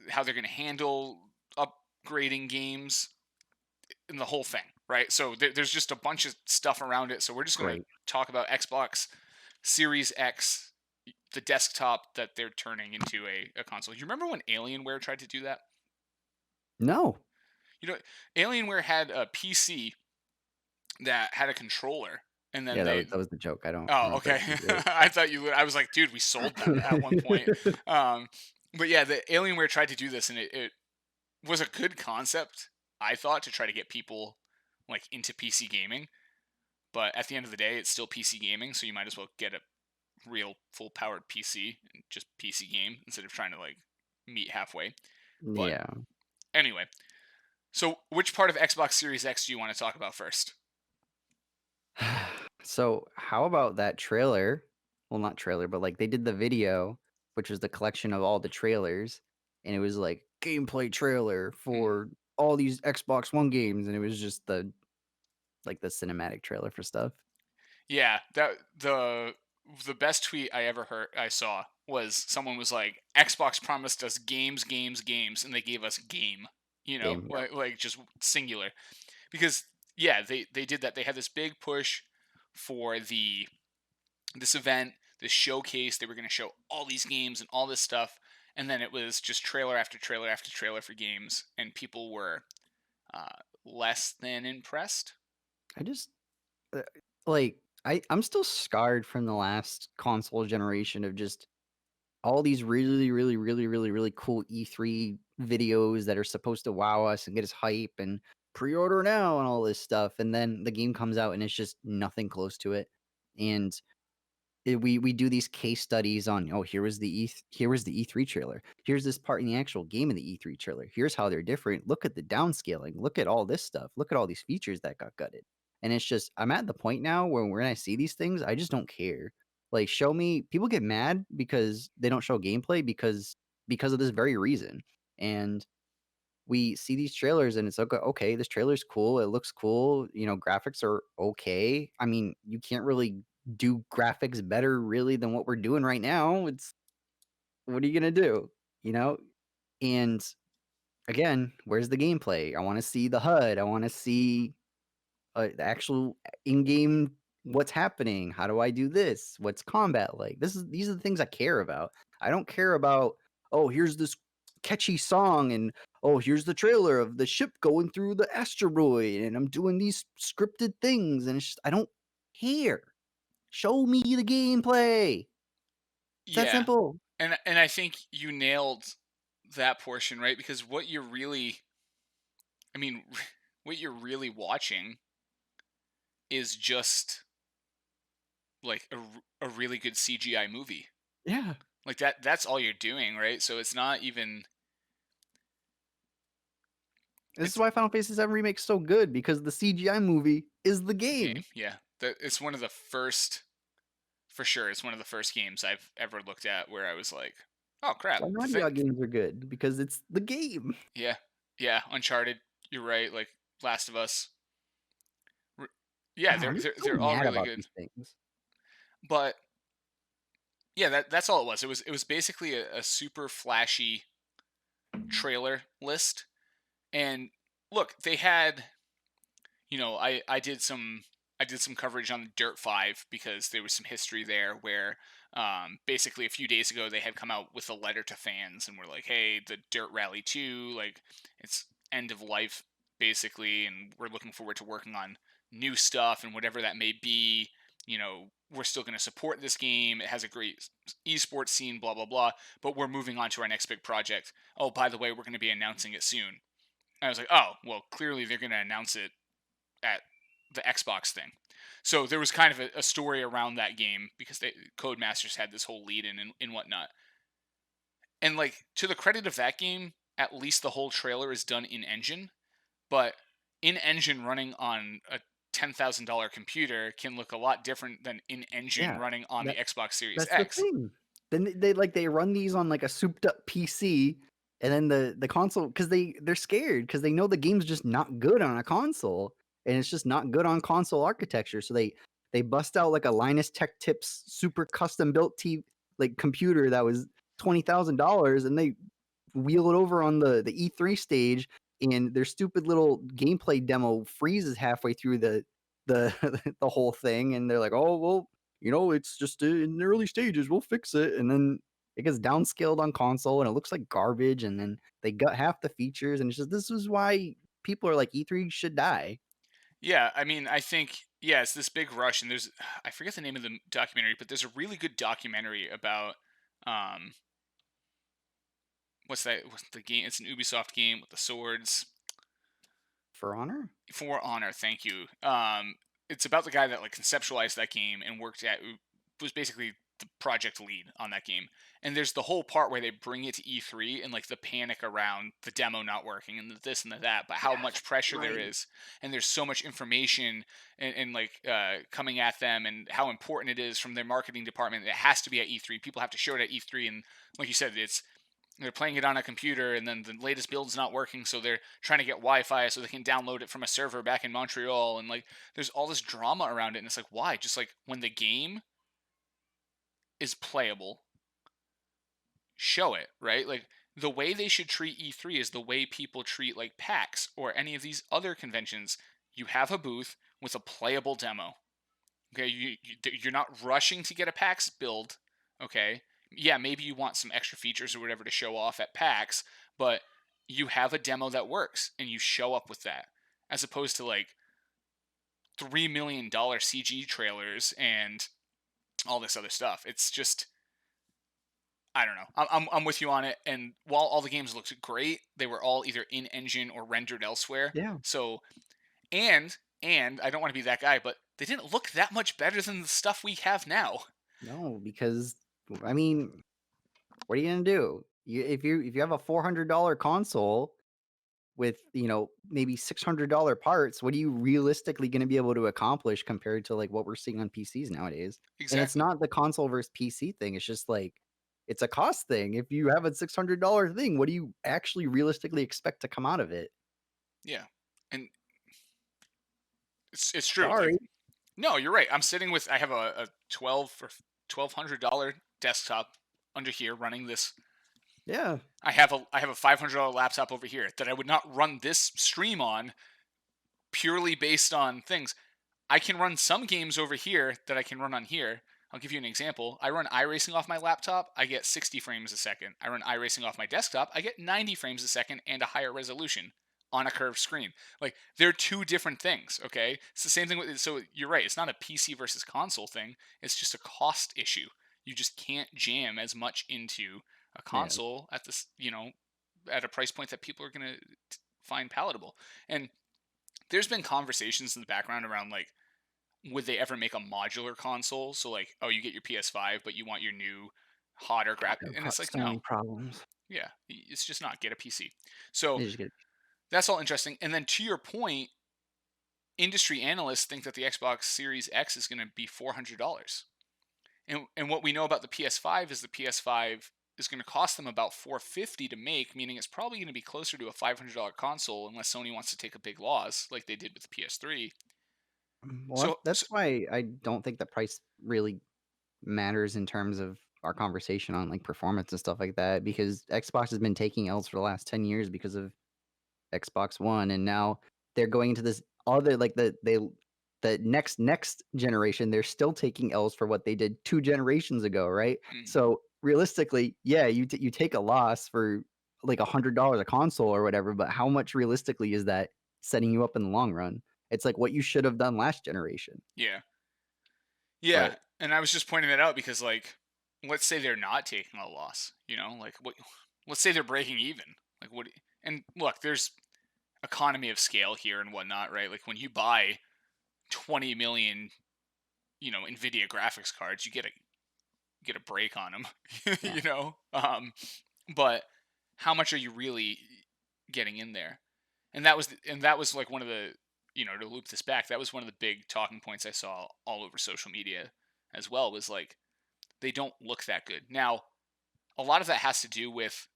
how they're going to handle upgrading games and the whole thing, right? So there's just a bunch of stuff around it. So we're just going to Great. talk about Xbox Series X, the desktop that they're turning into a console. You remember when Alienware tried to do that? No. You know, Alienware had a PC that had a controller, and then Yeah, that they. was the joke. I don't Oh, remember okay. any of I thought you. I was like, dude, we sold them at one point. it. Um, but yeah, the Alienware tried to do this, and it was a good concept. I thought to try to get people like into PC gaming, but at the end of the day, it's still PC gaming, so you might as well get a real full powered PC and just PC game instead of trying to like meet halfway. But Yeah. anyway, so which part of Xbox Series X do you want to talk about first? So, how about that trailer? Well, not trailer, but like they did the video, which was the collection of all the trailers, and it was like gameplay trailer Mm. for all these Xbox One games, and it was just the cinematic trailer for stuff. Yeah, the best tweet I saw was someone was like Xbox promised us games, games, games, and they gave us game. Game, yep. like just singular. Because yeah, they did that. They had this big push for this event, this showcase. They were going to show all these games and all this stuff, and then it was just trailer after trailer after trailer for games, and people were uh, less than impressed. I just uh, like I'm still scarred from the last console generation of just all these really, really, really, really, really cool E3 videos that are supposed to wow us and get us hype and pre-order now and all this stuff, and then the game comes out and it's just nothing close to it. And we do these case studies on, oh, here was the E3 trailer. Here's this part in the actual game of the E3 trailer. Here's how they're different. Look at the downscaling. Look at all this stuff. Look at all these features that got gutted. And it's just I'm at the point now where when I see these things, I just don't care. Like show me people get mad because they don't show gameplay because of this very reason. And we see these trailers and it's okay, okay, this trailer's cool. It looks cool. You know, graphics are okay. I mean, you can't really do graphics better really than what we're doing right now. It's what are you gonna do? You know? And again, where's the gameplay? I want to see the HUD. I want to see the actual in-game what's happening. How do I do this? What's combat like? These are the things I care about. I don't care about, oh, here's this catchy song and oh, here's the trailer of the ship going through the asteroid and I'm doing these scripted things and it's just I don't care. Show me the gameplay. It's that Yeah, simple. and I think you nailed that portion, right? Because what you're really, I mean, what you're really watching is just like a really good CGI movie. Yeah. Like that's all you're doing, right? So it's not even This is it's why Final Fantasy VII Remake's so good because the CGI movie is the the game. game. Yeah. It's one of the first, for sure, it's one of the first games I've ever looked at where I was like, "Oh That's crap." why Naughty Dog games are good because it's the game. Yeah. Yeah, Uncharted, you're right, like Last of Us. R- Yeah, I'm just so they're all mad really about good. these things. But yeah, that's all it was. It was basically a super flashy trailer list. And look, they had, I did some coverage on Dirt 5 because there was some history there where basically a few days ago they had come out with a letter to fans and were like, "Hey, the Dirt Rally 2, like it's end of life basically, and we're looking forward to working on new stuff and whatever that may be. We're still going to support this game. It has a great esports scene, blah blah blah. But we're moving on to our next big project. Oh, by the way, we're going to be announcing it soon." I was like, "Oh, well, clearly they're going to announce it at the Xbox thing." So there was kind of a story around that game because Codemasters had this whole lead in and whatnot. And like to the credit of that game, at least the whole trailer is done in engine, but in engine running on a $10,000 computer can look a lot different than in engine Yeah, running on the that Xbox Series that's the X. thing. Then they run these on like a souped up PC, and then the console because they're scared because they know the game's just not good on a console, and it's just not good on console architecture. So they bust out like a Linus Tech Tips super custom built like computer that was $20,000, and they wheel it over on the E3 stage, and their stupid little gameplay demo freezes halfway through the the whole thing, and they're like, "Oh well, you know, it's just in the early stages. We'll fix it." And then it gets downscaled on console, and it looks like garbage. And then they gut half the features, and it's just this is why people are like E3 should die. Yeah, I mean, I think yeah, it's this big rush, and there's I forget the name of the documentary, but there's a really good documentary about um, what's that? What's the game? It's an Ubisoft game with the swords. For Honor, For Honor, thank you. It's about the guy that like conceptualized that game and was basically the project lead on that game. And there's the whole part where they bring it to E3 and like the panic around the demo not working and the this and the that, but how yes, much pressure there right. is, and there's so much information and like coming at them, and how important it is from their marketing department. It has to be at E3. People have to show it at E3, and like you said, they're playing it on a computer and then the latest build's not working, so they're trying to get Wi-Fi so they can download it from a server back in Montreal, and like there's all this drama around it, and it's like, why? Just like when the game is playable, show it, right? Like The way they should treat E3 is the way people treat like PAX or any of these other conventions. You have a booth with a playable demo. Okay, you're not rushing to get a PAX build. Okay, yeah, maybe you want some extra features or whatever to show off at PAX, but you have a demo that works and you show up with that, as opposed to like $3 million CG trailers and all this other stuff. It's just, I don't know. I'm with you on it. And while all the games looked great, they were all either in engine or rendered elsewhere. Yeah. So and I don't want to be that guy, but they didn't look that much better than the stuff we have now. No, because I mean, what are you gonna do? If you have a $400 console with, maybe $600 parts, what are you realistically gonna be able to accomplish compared to, like, what we're seeing on PCs nowadays? And it's Exactly. not the console versus PC thing, it's just, like, it's a cost thing. If you have a $600 thing, what do you actually realistically expect to come out of it? Yeah. And it's true. Like, Sorry. no, you're right. I have a 1200 desktop under here running this. Yeah. I have a $500 laptop over here that I would not run this stream on purely based on things. I can run some games over here that I can run on here. I'll give you an example. I run iRacing off my laptop, I get 60 frames a second. I run iRacing off my desktop, I get 90 frames a second and a higher resolution on a curved screen. Like, they're two different things, okay? It's the same thing with, so you're right, it's not a PC versus console thing. It's just a cost issue. You just can't jam as much into a Yeah. console at this, at a price point that people are going to find palatable. And there's been conversations in the background around like, would they ever make a modular console? So like, oh, you get your PS5, but you want your new hotter graphic, and it's like, So no, many problems. yeah, it's just not, get a PC. So You just get that's all interesting. And then to your point, industry analysts think that the Xbox Series X is going to be $400. And what we know about the PS5 is the PS5 is going to cost them about 450 to make, meaning it's probably going to be closer to a $500 console unless Sony wants to take a big loss like they did with the PS3. well, So, that's why I don't think the price really matters in terms of our conversation on, like, performance and stuff like that, because Xbox has been taking L's for the last 10 years because of Xbox One, and now they're going into this other like, the next generation, they're still taking L's for what they did 2 generations ago, right? mm, So, realistically, yeah, you take a loss for, like, $100 a console or whatever, but how much realistically is that setting you up in the long run? It's like what you should have done last generation, yeah. Yeah, but and I was just pointing that out because, like, let's say they're not taking a loss, like what? Let's say they're breaking even. Like, what? And look, there's economy of scale here and whatnot, right? Like when you buy 20 million, Nvidia graphics cards, you get a break on them, yeah, But how much are you really getting in there? And that was like one of the, to loop this back, that was one of the big talking points I saw all over social media as well, was like, they don't look that good. Now, a lot of that has to do with,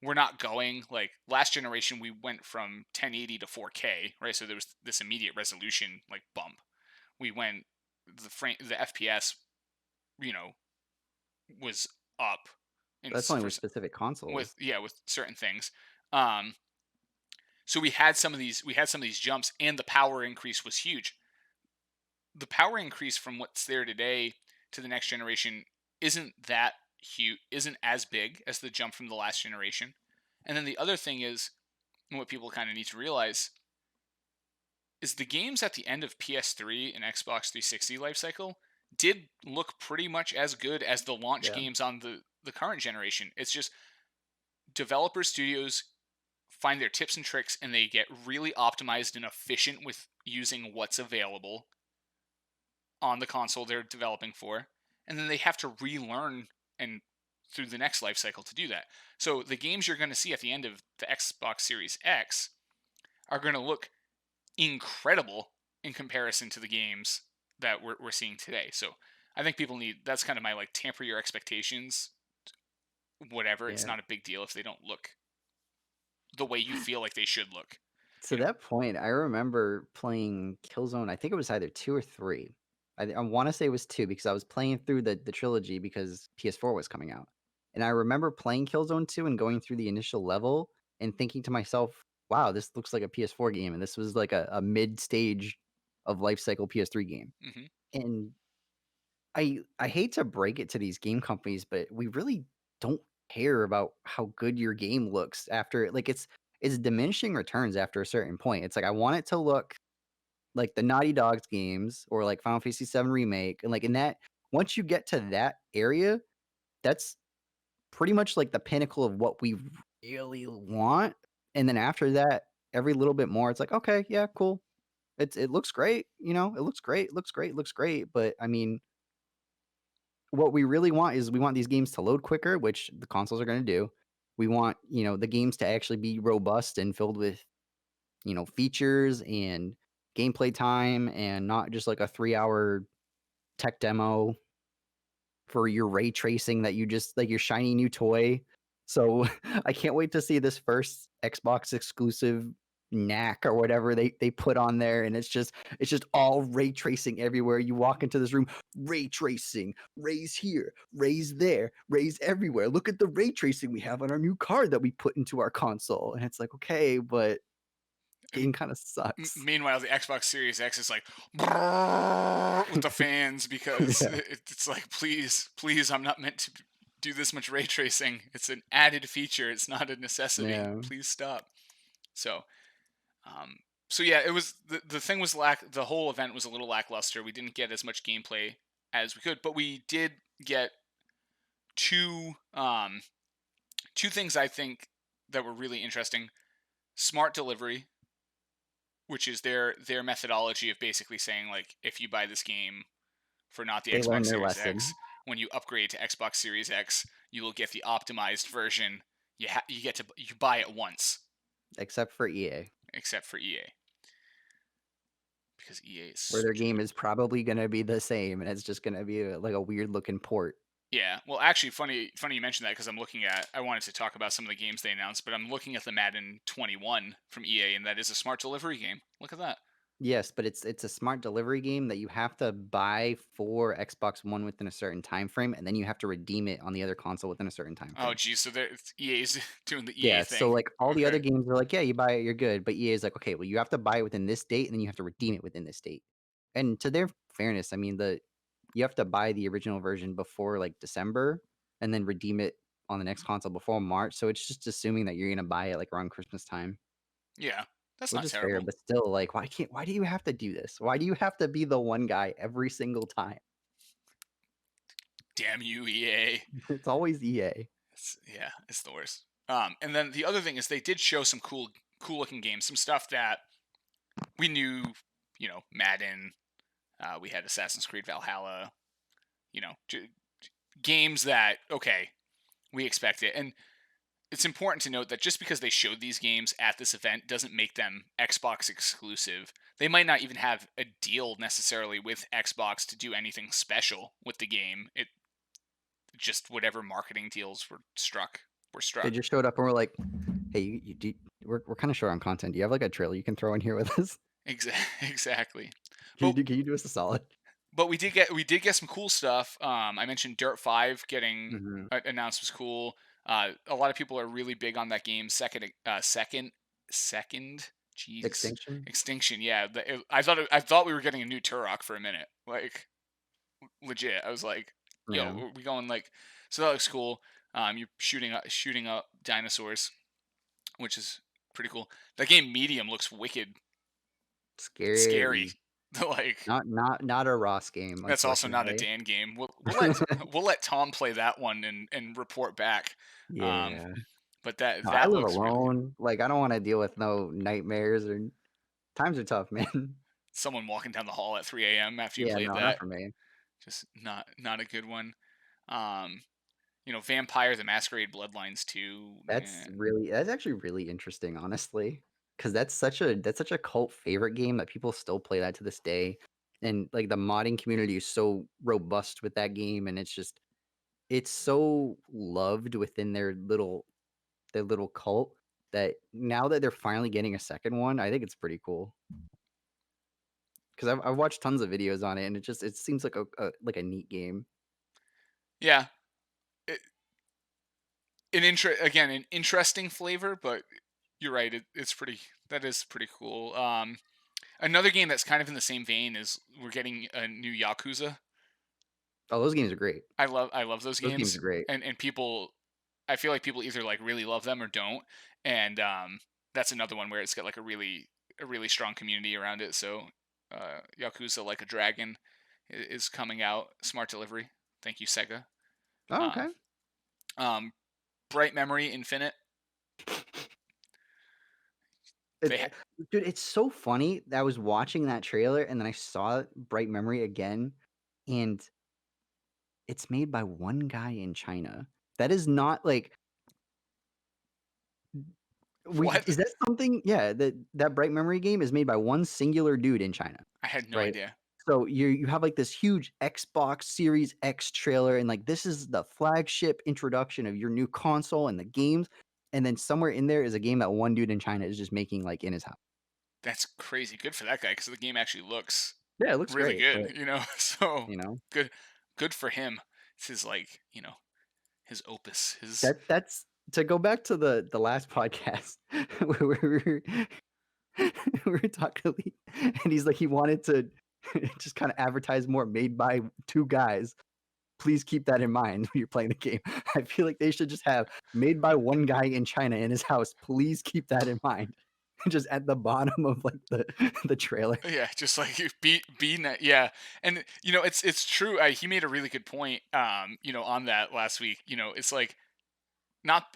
we're not going like last generation. We went from 1080 to 4K, right? So there was this immediate resolution like bump. We went, the FPS, you know, was up in that's only with specific consoles. with, yeah, with certain things. Um, so we had some of these jumps, and the power increase was huge. The power increase from what's there today to the next generation isn't that huge, isn't as big as the jump from the last generation. And then the other thing is, and what people kind of need to realize, is the games at the end of PS3 and Xbox 360 lifecycle did look pretty much as good as the launch Yeah. games on the current generation. It's just developer studios find their tips and tricks and they get really optimized and efficient with using what's available on the console they're developing for, and then they have to relearn and through the next life cycle to do that. So the games you're going to see at the end of the Xbox Series X are going to look incredible in comparison to the games that we're seeing today. So I think people need, that's kind of my like, tamper your expectations, whatever. It's Yeah. not a big deal if they don't look the way you feel like they should look, To you know? that point, I remember playing Killzone, I think it was either 2 or 3. I wanna say it was 2 because I was playing through the trilogy because PS4 was coming out. And I remember playing Killzone 2 and going through the initial level and thinking to myself, "Wow, this looks like a PS4 game," and this was like a mid-stage of life cycle PS3 game. Hmm. And I hate to break it to these game companies, but we really don't care about how good your game looks after like, it's diminishing returns after a certain point. It's like, I want it to look like the Naughty Dogs games or like Final Fantasy VII Remake, and, like, in that once you get to that area, that's pretty much like the pinnacle of what we really want, and then after that, every little bit more, it's like, "Okay, yeah, cool. It looks great," you know? "It looks great, looks great, looks great," but, I mean, what we really want is we want these games to load quicker, which the consoles are gonna do. We want, the games to actually be robust and filled with, features and gameplay time and not just like a 3-hour tech demo for your ray tracing that you just like your shiny new toy. So I can't wait to see this first Xbox exclusive knack or whatever they put on there, and it's just all ray tracing everywhere. You walk into this room, ray tracing, rays here, rays there, rays everywhere. Look at the ray tracing we have on our new card that we put into our console. And it's like, okay, but game kind of sucks. Meanwhile, the Xbox Series X is like with the fans because Yeah. it's like, please, please, I'm not meant to do this much ray tracing. It's an added feature. It's not a necessity. Yeah. Please stop. So, um, so yeah, it was the thing was the whole event was a little lackluster. We didn't get as much gameplay as we could, but we did get two two things I think that were really interesting. Smart delivery, which is their methodology of basically saying like if you buy this game for not the They learned Xbox their Series lesson, X, when you upgrade to Xbox Series X, you will get the optimized version. You get to you buy it once, except for EA, except for EA because EA is where their game stupid. is probably gonna be the same, and it's just gonna be like a weird looking port. Yeah, well, actually, funny you mentioned that because I wanted to talk about some of the games they announced, but I'm looking at the Madden 21 from EA, and that is a smart delivery game. Look at that. Yes, but it's a smart delivery game that you have to buy for Xbox One within a certain time frame, and then you have to redeem it on the other console within a certain time Oh, frame. geez, so EA's doing the EA Yeah, so, thing. like, all the other Okay. games are like, "Yeah, you buy it, you're good," but EA is like, "Okay, well, you have to buy it within this date, and then you have to redeem it within this date." And to their fairness, I mean, you have to buy the original version before, like, December, and then redeem it on the next console before March, so it's just assuming that you're gonna buy it, like, around Christmas time, Yeah, that's which not is fair, terrible. but still, like, why do you have to do this? Why do you have to be the one guy every single time? Damn you, EA. It's always EA. Yeah, it's the worst. And then the other thing is they did show some cool looking games, some stuff that we knew, Madden. We had Assassin's Creed Valhalla. You know, games that okay, we expect it. And it's important to note that just because they showed these games at this event doesn't make them Xbox exclusive. They might not even have a deal necessarily with Xbox to do anything special with the game. It just whatever marketing deals were They struck. just showed up and were like, "Hey, we're kinda short on content. Do you have, like, a trailer you can throw in here with us? Exactly. Can you But do us a solid?" we did get some cool stuff. I mentioned Dirt 5 getting Mhm. announced was cool. A lot of people are really big on that game. Second. Jesus, Extinction? Extinction. Yeah, I thought we were getting a new Turok for a minute. Like legit, I was like, "Yo, Yeah. are we going like?" So that looks cool. You're shooting up dinosaurs, which is pretty cool. That game Medium looks wicked scary. Scary. Like Not a Ross game, that's also not a unfortunately. Dan game. We'll let Tom play that one and report back. Um, Yeah. but that No, I that live looks really good. alone. Like, I don't wanna deal with no nightmares or times are tough, man. Someone walking down the hall at 3 a.m. after you Yeah, played no, not that, for me. just not a good one. Um, Vampire the Masquerade Bloodlines 2. That's actually really interesting, honestly, because that's such a cult favorite game that people still play that to this day, and, like, the modding community is so robust with that game, and it's so loved within their little cult that now that they're finally getting a second one, I think it's pretty cool. 'Cause I've watched tons of videos on it, and it seems like a neat game. Yeah, an interesting flavor, but you're right. It's pretty. That is pretty cool. Another game that's kind of in the same vein is we're getting a new Yakuza. Oh, those games are great. I love those Those games games, are great. and people. I feel like people either like really love them or don't, and that's another one where it's got like a really strong community around it. So, Yakuza Like a Dragon is coming out. Smart delivery. Thank you, Sega. Oh, Uh, okay. um, Bright Memory Infinite. It They ha- dude, it's so funny that I was watching that trailer and then I saw Bright Memory again, and it's made by one guy in China. That is not like we what? is that something yeah, that Bright Memory game is made by one singular dude in China, I had no right? idea. So you have, like, this huge Xbox Series X trailer, and, like, this is the flagship introduction of your new console and the games, and then somewhere in there is a game that one dude in China is just making, like, in his house. That's crazy. Good for that guy because the game actually looks Yeah, it looks really great, good. but, So you know, good, good for him. This is like his opus. His that's to go back to the last podcast where we were talking to Lee, and he's like, he wanted to just kinda advertise more made by 2 guys. Please keep that in mind when you're playing the game. I feel like they should just have made by one guy in China in his house. Please keep that in mind. Just at the bottom of, like, the the trailer. Yeah, just like you be yeah, and it's true. He made a really good point. On that last week. It's like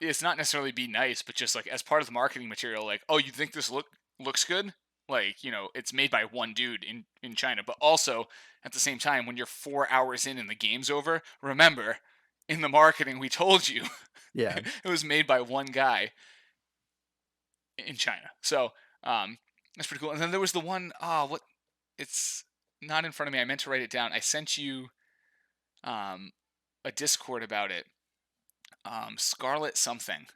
it's not necessarily be nice, but just like as part of the marketing material, like, oh, you think this looks good? Like, it's made by one dude in China, but also at the same time, when you're 4 hours in and the game's over, remember, in the marketing we told you Yeah. it was made by one guy in China. So that's pretty cool. And then there was the one, what it's not in front of me. I meant to write it down. I sent you um a Discord about it. Scarlet something.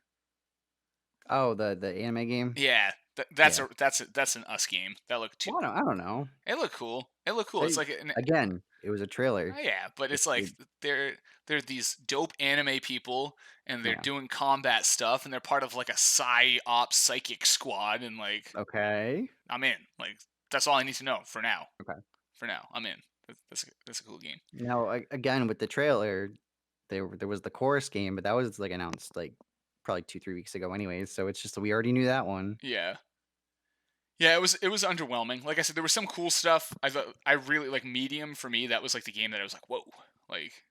Oh, the anime game? Yeah, that's Yeah. that's an us game. That looked too Well, cool. I don't know. It looked cool. It looked cool. It's They like an again, it was a trailer. yeah, but It it's like it they're these dope anime people and they're yeah. doing combat stuff and they're part of like a psychic squad and like Okay. I'm in. Like that's all I need to know for now. Okay. For now, I'm in. That's a cool game. Now, again, with the trailer, there was the chorus game, but that was, like, announced, like, probably 2, 3 weeks ago anyways, so it's just we already knew that one. Yeah. Yeah, it was underwhelming. Like I said, there was some cool stuff. I thought I really like Medium for me. That was like the game that I was like, whoa, like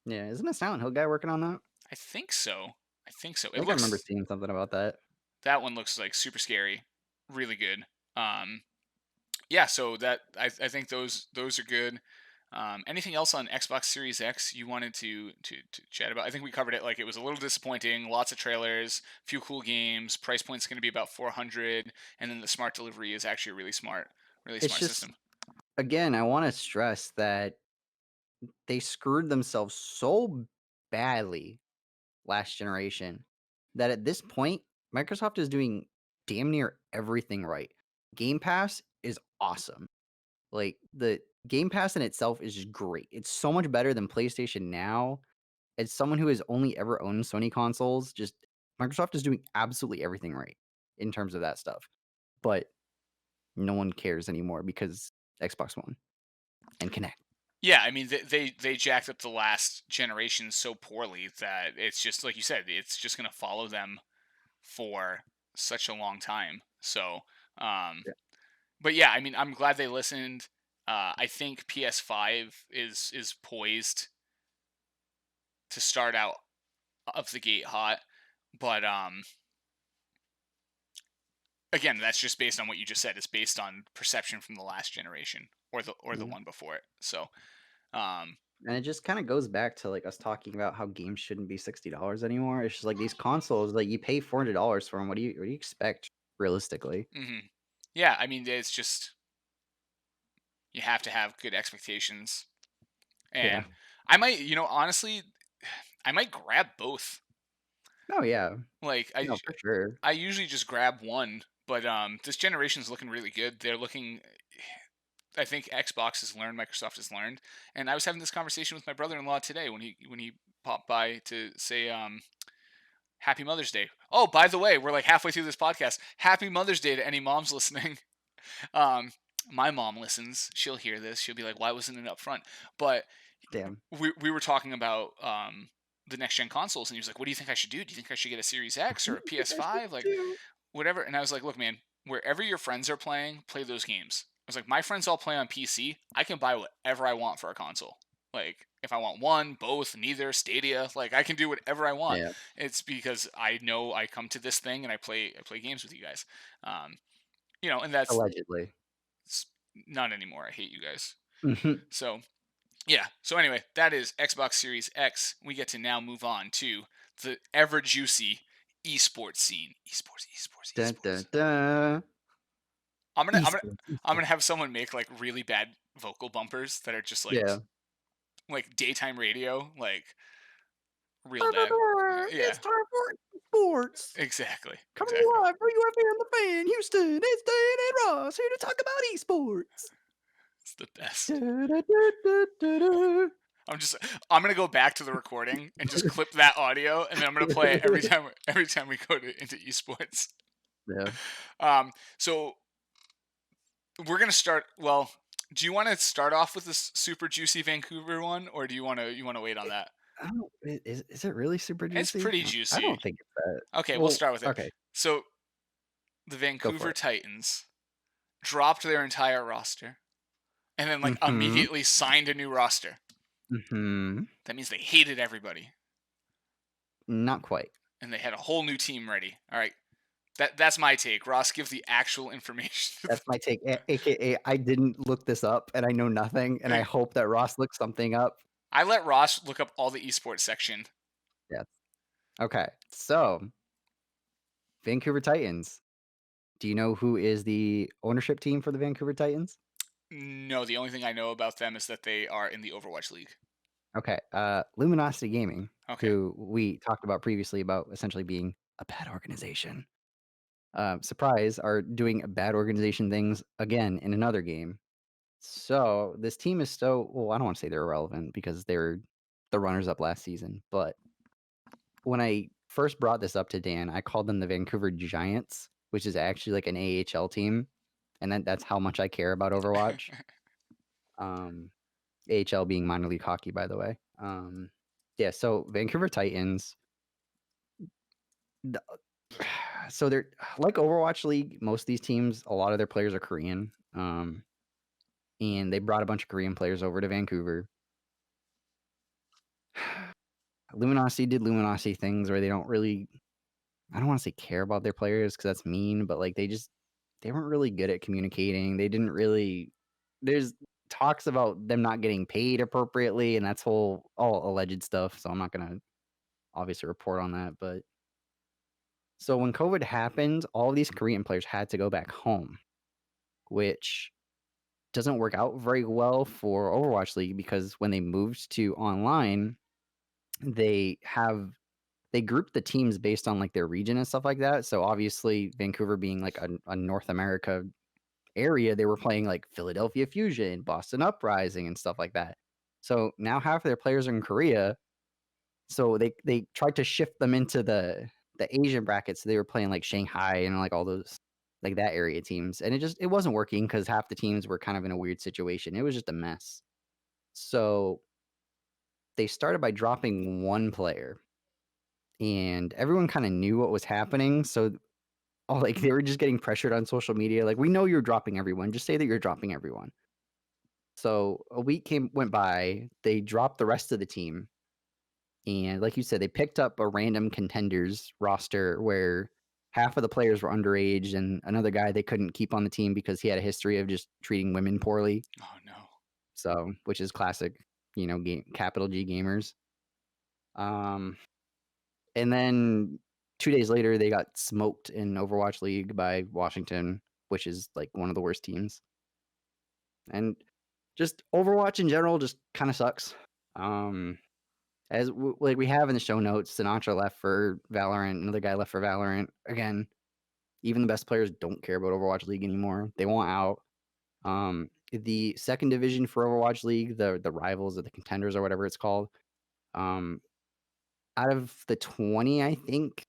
Yeah, isn't a Silent Hill guy working on that? I think so. I think so. I It think I remember looks seeing something about that. that one looks like super scary, really good. Um, yeah, so I think those are good. Anything else on Xbox Series X you wanted to chat about? I think we covered it. Like it was a little disappointing. Lots of trailers, few cool games. Price point's going to be about 400, and then the smart delivery is actually a really It's smart just system. again, I wanna stress that they screwed themselves so badly last generation that at this point, Microsoft is doing damn near everything right. Game Pass is awesome. Like, the Game Pass in itself is just great. It's so much better than PlayStation Now. As someone who has only ever owned Sony consoles, just Microsoft is doing absolutely everything right in terms of that stuff. But no one cares anymore because Xbox One and Kinect. Yeah, I mean they jacked up the last generation so poorly that it's just like you said, it's just gonna follow them for such a long time. So, um, Yeah. but yeah, I mean, I'm glad they listened. I think PS5 is poised to start out of the gate hot, but again, that's just based on what you just said. It's based on perception from the last generation or the Mhm. one before it. So, um, And it just kinda goes back to, like, us talking about how games shouldn't be $60 anymore. It's just like these consoles, like, you pay $400 for them. What do you expect realistically? mhm. Yeah, I mean, it's just you have to have good expectations. Yeah. And I might, honestly, I might grab both. Oh, yeah. Like No, for sure. I usually just grab one, but this generation's looking really good. They're looking I think Xbox has learned, Microsoft has learned. And I was having this conversation with my brother-in-law today when he popped by to say Happy Mother's Day. Oh, by the way, we're like halfway through this podcast. Happy Mother's Day to any moms listening. Um, my mom listens. She'll hear this. She'll be like, "Why wasn't it up front?" But Damn. we were talking about the next gen consoles, and he was like, "What do you think I should do? Do you think I should get a Series X or What a do you think I should PS5? Like, do? whatever." And I was like, "Look, man, wherever your friends are playing, play those games." I was like, "My friends all play on PC. I can buy whatever I want for a console. Like, if I want one, both, neither, Stadia, like I can do whatever I want. Yeah, It's because I know I come to this thing and I play games with you guys. Um, and that's allegedly. s- not anymore. I hate you guys. Mhm. So yeah. So anyway, that is Xbox Series X. We get to now move on to the ever juicy esports scene. Esports, esports, Dun, esports. dun, dun. I'm gonna I'm gonna Esports, I'm gonna esports. have someone make like really bad vocal bumpers that are just Yeah. like daytime radio, like real bad. Yeah, It's time for sports. exactly, Coming exactly. live for you FM the Fan, Houston. It's Dan and Ross here to talk about esports. It's the best. Du-du-du-du-du-du. I'm gonna go back to the recording and just clip that audio, and then I'm gonna play it every time we go into esports. Yeah. So we're gonna start. Well, do you want to start off with this super juicy Vancouver one, or do you want to wait on that? I don't is it really super It's juicy? pretty I juicy. don't think it's that. Okay, we'll Well, start with it. okay, So the go for Vancouver it. Titans dropped their entire roster, and then like Mhm. immediately signed a new roster. Mhm. That means they hated everybody, Not quite. and they had a whole new team ready. All right, that's my take. Ross, give the actual information. That's my take. AKA, I didn't look this up, and I know nothing, and I hope that Ross looks something up. I let Ross look up all the esports section. Yeah. Okay. So, Vancouver Titans. Do you know who is the ownership team for the Vancouver Titans? No, the only thing I know about them is that they are in the Overwatch League. Okay. Luminosity Gaming, Okay. who we talked about previously about essentially being a bad organization. Surprise, are doing bad organization things again in another game. So this team is so well, I don't want to say they're irrelevant because they're the runners up last season. But when I first brought this up to Dan, I called them the Vancouver Giants, which is actually like an AHL team. And that's how much I care about Overwatch. Um, AHL being minor league hockey, by the way. Yeah, so Vancouver Titans. the- So they're like Overwatch League. Most of these teams, a lot of their players are Korean. And they brought a bunch of Korean players over to Vancouver. Luminosity did Luminosity things where they don't really, I don't want to say care about their players because that's mean, but like they weren't really good at communicating. They didn't really, there's talks about them not getting paid appropriately, and that's all alleged stuff. So I'm not going to obviously report on that. But so when COVID happened, all these Korean players had to go back home, which doesn't work out very well for Overwatch League because when they moved to online, they have they group the teams based on like their region and stuff like that. So obviously, Vancouver being like a North America area, they were playing like Philadelphia Fusion, Boston Uprising, and stuff like that. So now half of their players are in Korea. So they tried to shift them into the Asian bracket. So they were playing like Shanghai and like all those like that area teams, and it wasn't working because half the teams were kind of in a weird situation. It was just a mess. So they started by dropping one player, and everyone kind of knew what was happening. So like they were just getting pressured on social media. Like, we know you're dropping everyone. Just say that you're dropping everyone. So a week went by. They dropped the rest of the team, and like you said, they picked up a random contenders roster where half of the players were underage, and another guy they couldn't keep on the team because he had a history of just treating women poorly. Oh no. So, which is classic, capital G gamers. Um, And then 2 days later, they got smoked in Overwatch League by Washington, which is, like, one of the worst teams. And just Overwatch in general just kinda sucks. Um, as like we have in the show notes, Sinatra left for Valorant, another guy left for Valorant. Again, even the best players don't care about Overwatch League anymore. They want out. The 2nd division for Overwatch League, the rivals or the contenders or whatever it's called, um, out of the 20, I think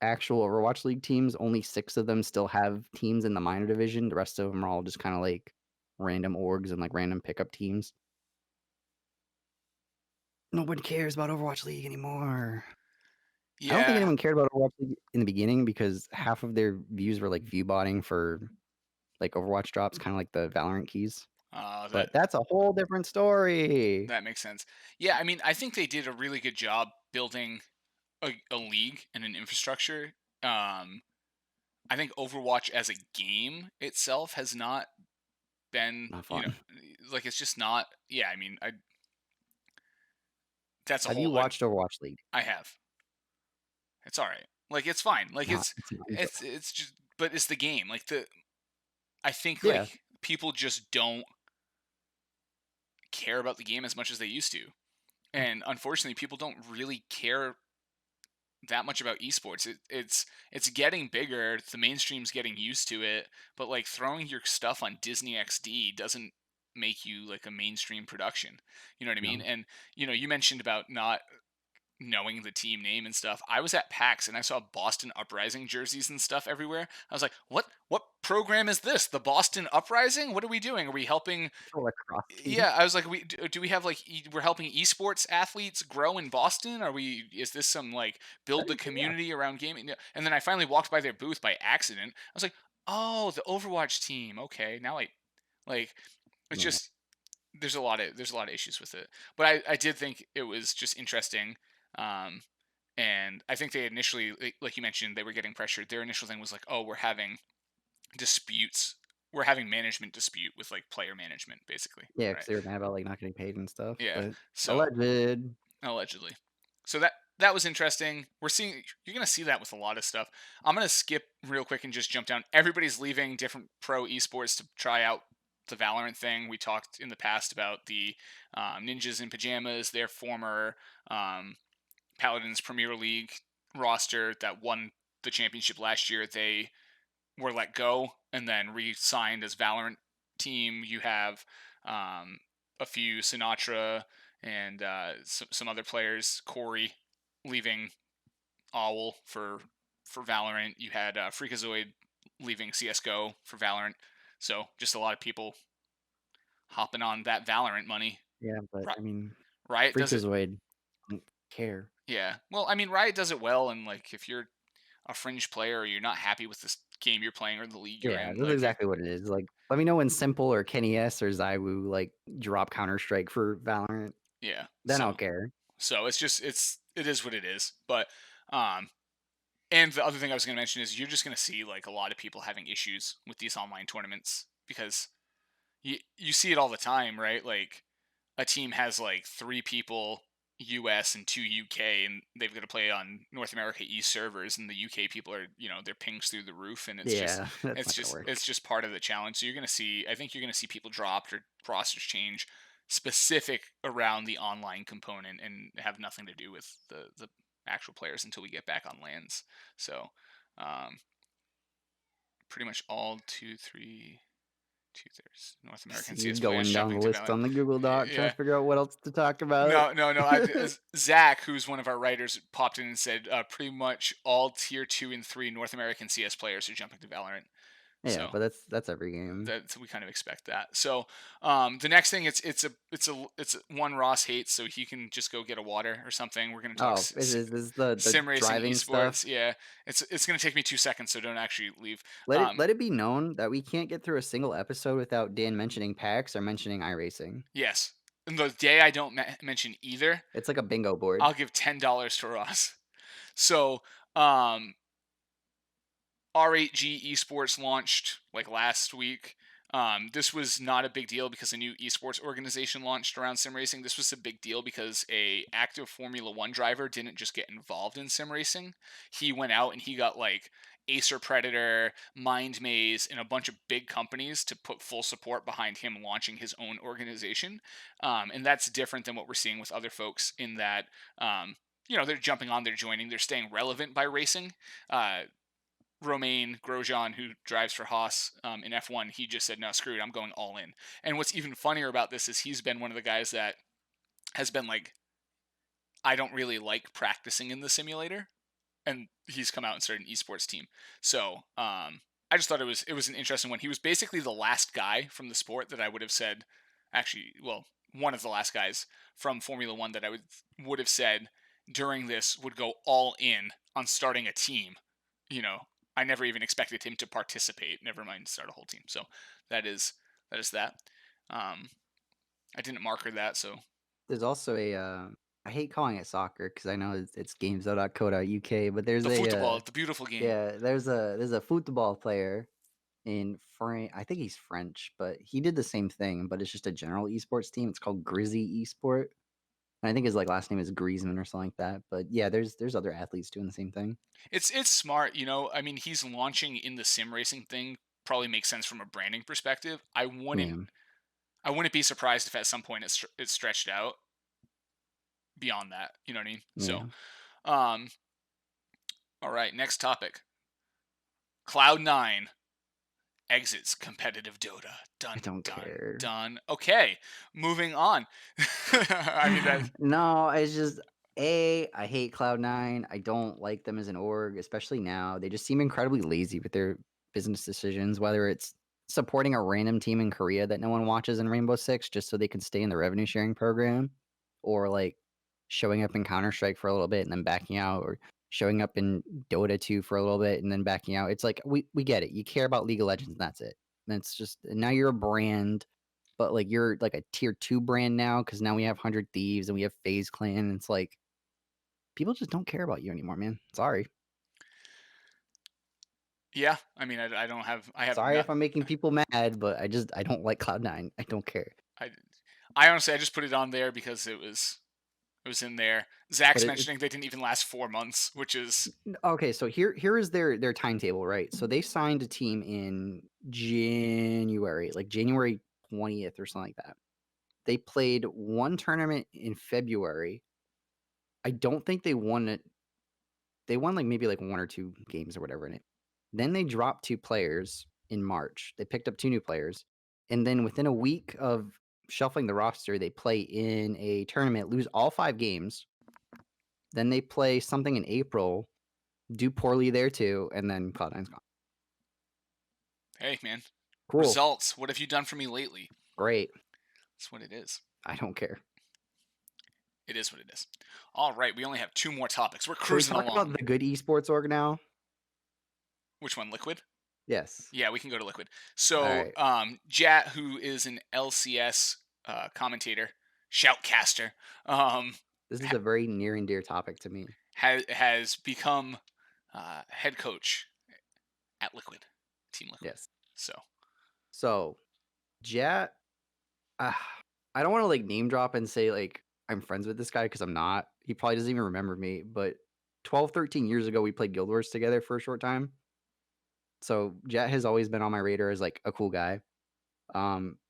actual Overwatch League teams, only 6 of them still have teams in the minor division. The rest of them are all just kinda like random orgs and, like, random pickup teams. No one cares about Overwatch League anymore. I don't think Yeah. anyone cared about Overwatch League in the beginning because half of their views were, like, view botting for, like, Overwatch drops, kinda like the Valorant keys, That but that's a whole different story. that makes sense. Yeah, I mean, I think they did a really good job building a league and an infrastructure. Um, I think Overwatch as a game itself has not been, Not fun. like it's just not. Yeah, I mean, that's a Have you whole. watched Overwatch League? I have. It's all right. Like it's fine. Like It's not enjoyable. it's just. But it's the game. Like the. I think Yeah, like people just don't care about the game as much as they used to, and unfortunately, people don't really care that much about esports. It's getting bigger. The mainstream's getting used to it, but like throwing your stuff on Disney XD doesn't make you like a mainstream production. You know what I mean? no. And you mentioned about not knowing the team name and stuff. I was at PAX and I saw Boston Uprising jerseys and stuff everywhere. I was like, "What program is this? The Boston Uprising? What are we doing? Are we helping?" It's a lacrosse team. Yeah, I was like, do we have like we're helping esports athletes grow in Boston? Are we? Is this some like I build the think so, yeah. community around gaming? Yeah. And then I finally walked by their booth by accident. I was like, oh, the Overwatch team. Okay, now I like. It's Yeah. just there's a lot of issues with it, but I did think it was just interesting. Um, and I think they initially, like you mentioned, they were getting pressured. Their initial thing was like, oh, we're having disputes. We're having management dispute with like player management, basically, Yeah, right? because they were mad about, like, not getting paid and stuff, Yeah. but So alleged. allegedly. So that was interesting. We're seeing you're gonna see that with a lot of stuff. I'm gonna skip real quick and just jump down. Everybody's leaving different pro esports to try out the Valorant thing. We talked in the past about the Ninjas in Pajamas, their former um, Paladins Premier League roster that won the championship last year. They were let go and then re-signed as Valorant team. You have a few Sinatra and some other players, Corey leaving Owl for Valorant. You had Freakazoid leaving CS:GO for Valorant. So just a lot of people hopping on that Valorant money. Yeah, but, Ri- I mean, Riot does it. Freakazoid don't care. Yeah. Well, I mean, Riot does it well, and like if you're a fringe player or you're not happy with this game you're playing or the league you're Yeah, in, that's like exactly what it is, like, let me know when Simple or Kenny S or Zywoo, like, drop Counter Strike for Valorant, yeah. then I'll care. So it is what it is. But um and the other thing I was going to mention is you're just going to see like a lot of people having issues with these online tournaments because you see it all the time, right? Like a team has like 3 people US and 2 UK and they've got to play on North America East servers and the UK people are, their pings through the roof and it's just Yeah, that's it's not gonna just work. it's just part of the challenge. So you're going to see I think you're going to see people dropped or rosters change specific around the online component and have nothing to do with the actual players until we get back on lands. So um pretty much all two-thirds North American See you CS players going down the jumping to list Valorant. on the Google Doc trying Yeah, to figure out what else to talk about. no. Zach, who's one of our writers, popped in and said pretty much all tier 2 and 3 North American CS players are jumping to Valorant. Yeah, So but that's every game. that we kind of expect that. So the next thing it's one Ross hates, so he can just go get a water or something. We're gonna talk Oh, is the sim racing driving stuff? esports. Yeah, it's gonna take me 2 seconds, so don't actually leave. Let it Um, let it be known that we can't get through a single episode without Dan mentioning PAX or mentioning iRacing. yes, and the day I don't mention either, It's like a bingo board. I'll give $10 to Ross. So um, R8G Esports launched like last week. This was not a big deal because a new esports organization launched around sim racing. This was a big deal because a active Formula One driver didn't just get involved in sim racing. He went out and he got like Acer Predator, Mind Maze, and a bunch of big companies to put full support behind him launching his own organization. And that's different than what we're seeing with other folks in that, they're jumping on, they're joining, they're staying relevant by racing. Romain Grosjean, who drives for Haas in F1, he just said, no, screw it, I'm going all in. And what's even funnier about this is he's been one of the guys that has been like, I don't really like practicing in the simulator. and he's come out and started an esports team. So I just thought it was an interesting one. He was basically the last guy from the sport that I would have said, actually, well, one of the last guys from Formula One that I would have said during this would go all in on starting a team. You know, I never even expected him to participate. Never mind start a whole team. So that is that is that. Um, I didn't marker that, so There's also a, I hate calling it soccer because I know it's gamezo.co.uk, but there's the a, football, the beautiful game. yeah, there's a football player in France. I think he's French, but he did the same thing, but it's just a general esports team. It's called Grizzy Esport. And I think his like last name is Griezmann or something like that. But yeah, there's other athletes doing the same thing. It's smart, you know. I mean, he's launching in the sim racing thing. Probably makes sense from a branding perspective. Yeah, I wouldn't be surprised if at some point it's stretched out beyond that. You know what I mean? So, yeah. um, all right, next topic. Cloud9 exits competitive Dota. I Dun don't dun care. dun. Okay, moving on. I mean that. No, it's just I hate Cloud9. I don't like them as an org, especially now. They just seem incredibly lazy with their business decisions, whether it's supporting a random team in Korea that no one watches in Rainbow Six just so they can stay in the revenue sharing program, or like showing up in Counter-Strike for a little bit and then backing out, or showing up in Dota 2 for a little bit and then backing out. It's like we get it. You care about League of Legends and that's it. And it's just now you're a brand, but, like, you're, like, a tier 2 brand now because now we have 100 Thieves and we have FaZe Clan, and it's like, people just don't care about you anymore, man. Sorry. Yeah, I mean I don't have I have Sorry not if I'm making people mad, but I don't like Cloud9. I don't care. I I honestly I just put it on there because it was in there. But Zach's it mentioning they didn't even last 4 months, which is okay, so here is their timetable, right? So they signed a team in January, like January 20th or something like that. They played 1 tournament in February. I don't think they won it. They won, like, maybe, like, 1 or 2 games or whatever in it. Then they dropped 2 players in March. They picked up 2 new players, and then within a week of shuffling the roster, they play in a tournament, lose all 5 games, then they play something in April, do poorly there too, and then Cloud9's gone. hey man, Cool. results. What have you done for me lately? Great. That's what it is. I don't care. It is what it is. All right, we only have two more topics. We're Can we cruising talk about along. the good esports org now? Which one? Liquid? Yes. Yeah, we can go to Liquid. So, Alright. Jat, who is an LCS commentator, shoutcaster, um, This is a very near and dear topic to me. has become head coach at Liquid, Team Liquid. Yes. So, So, Jat Ah, I don't wanna, like, name drop and say, like, I'm friends with this guy because 'cause I'm not. He probably doesn't even remember me, but 12, 13 years ago, we played Guild Wars together for a short time. So, Jet has always been on my radar as, like, a cool guy.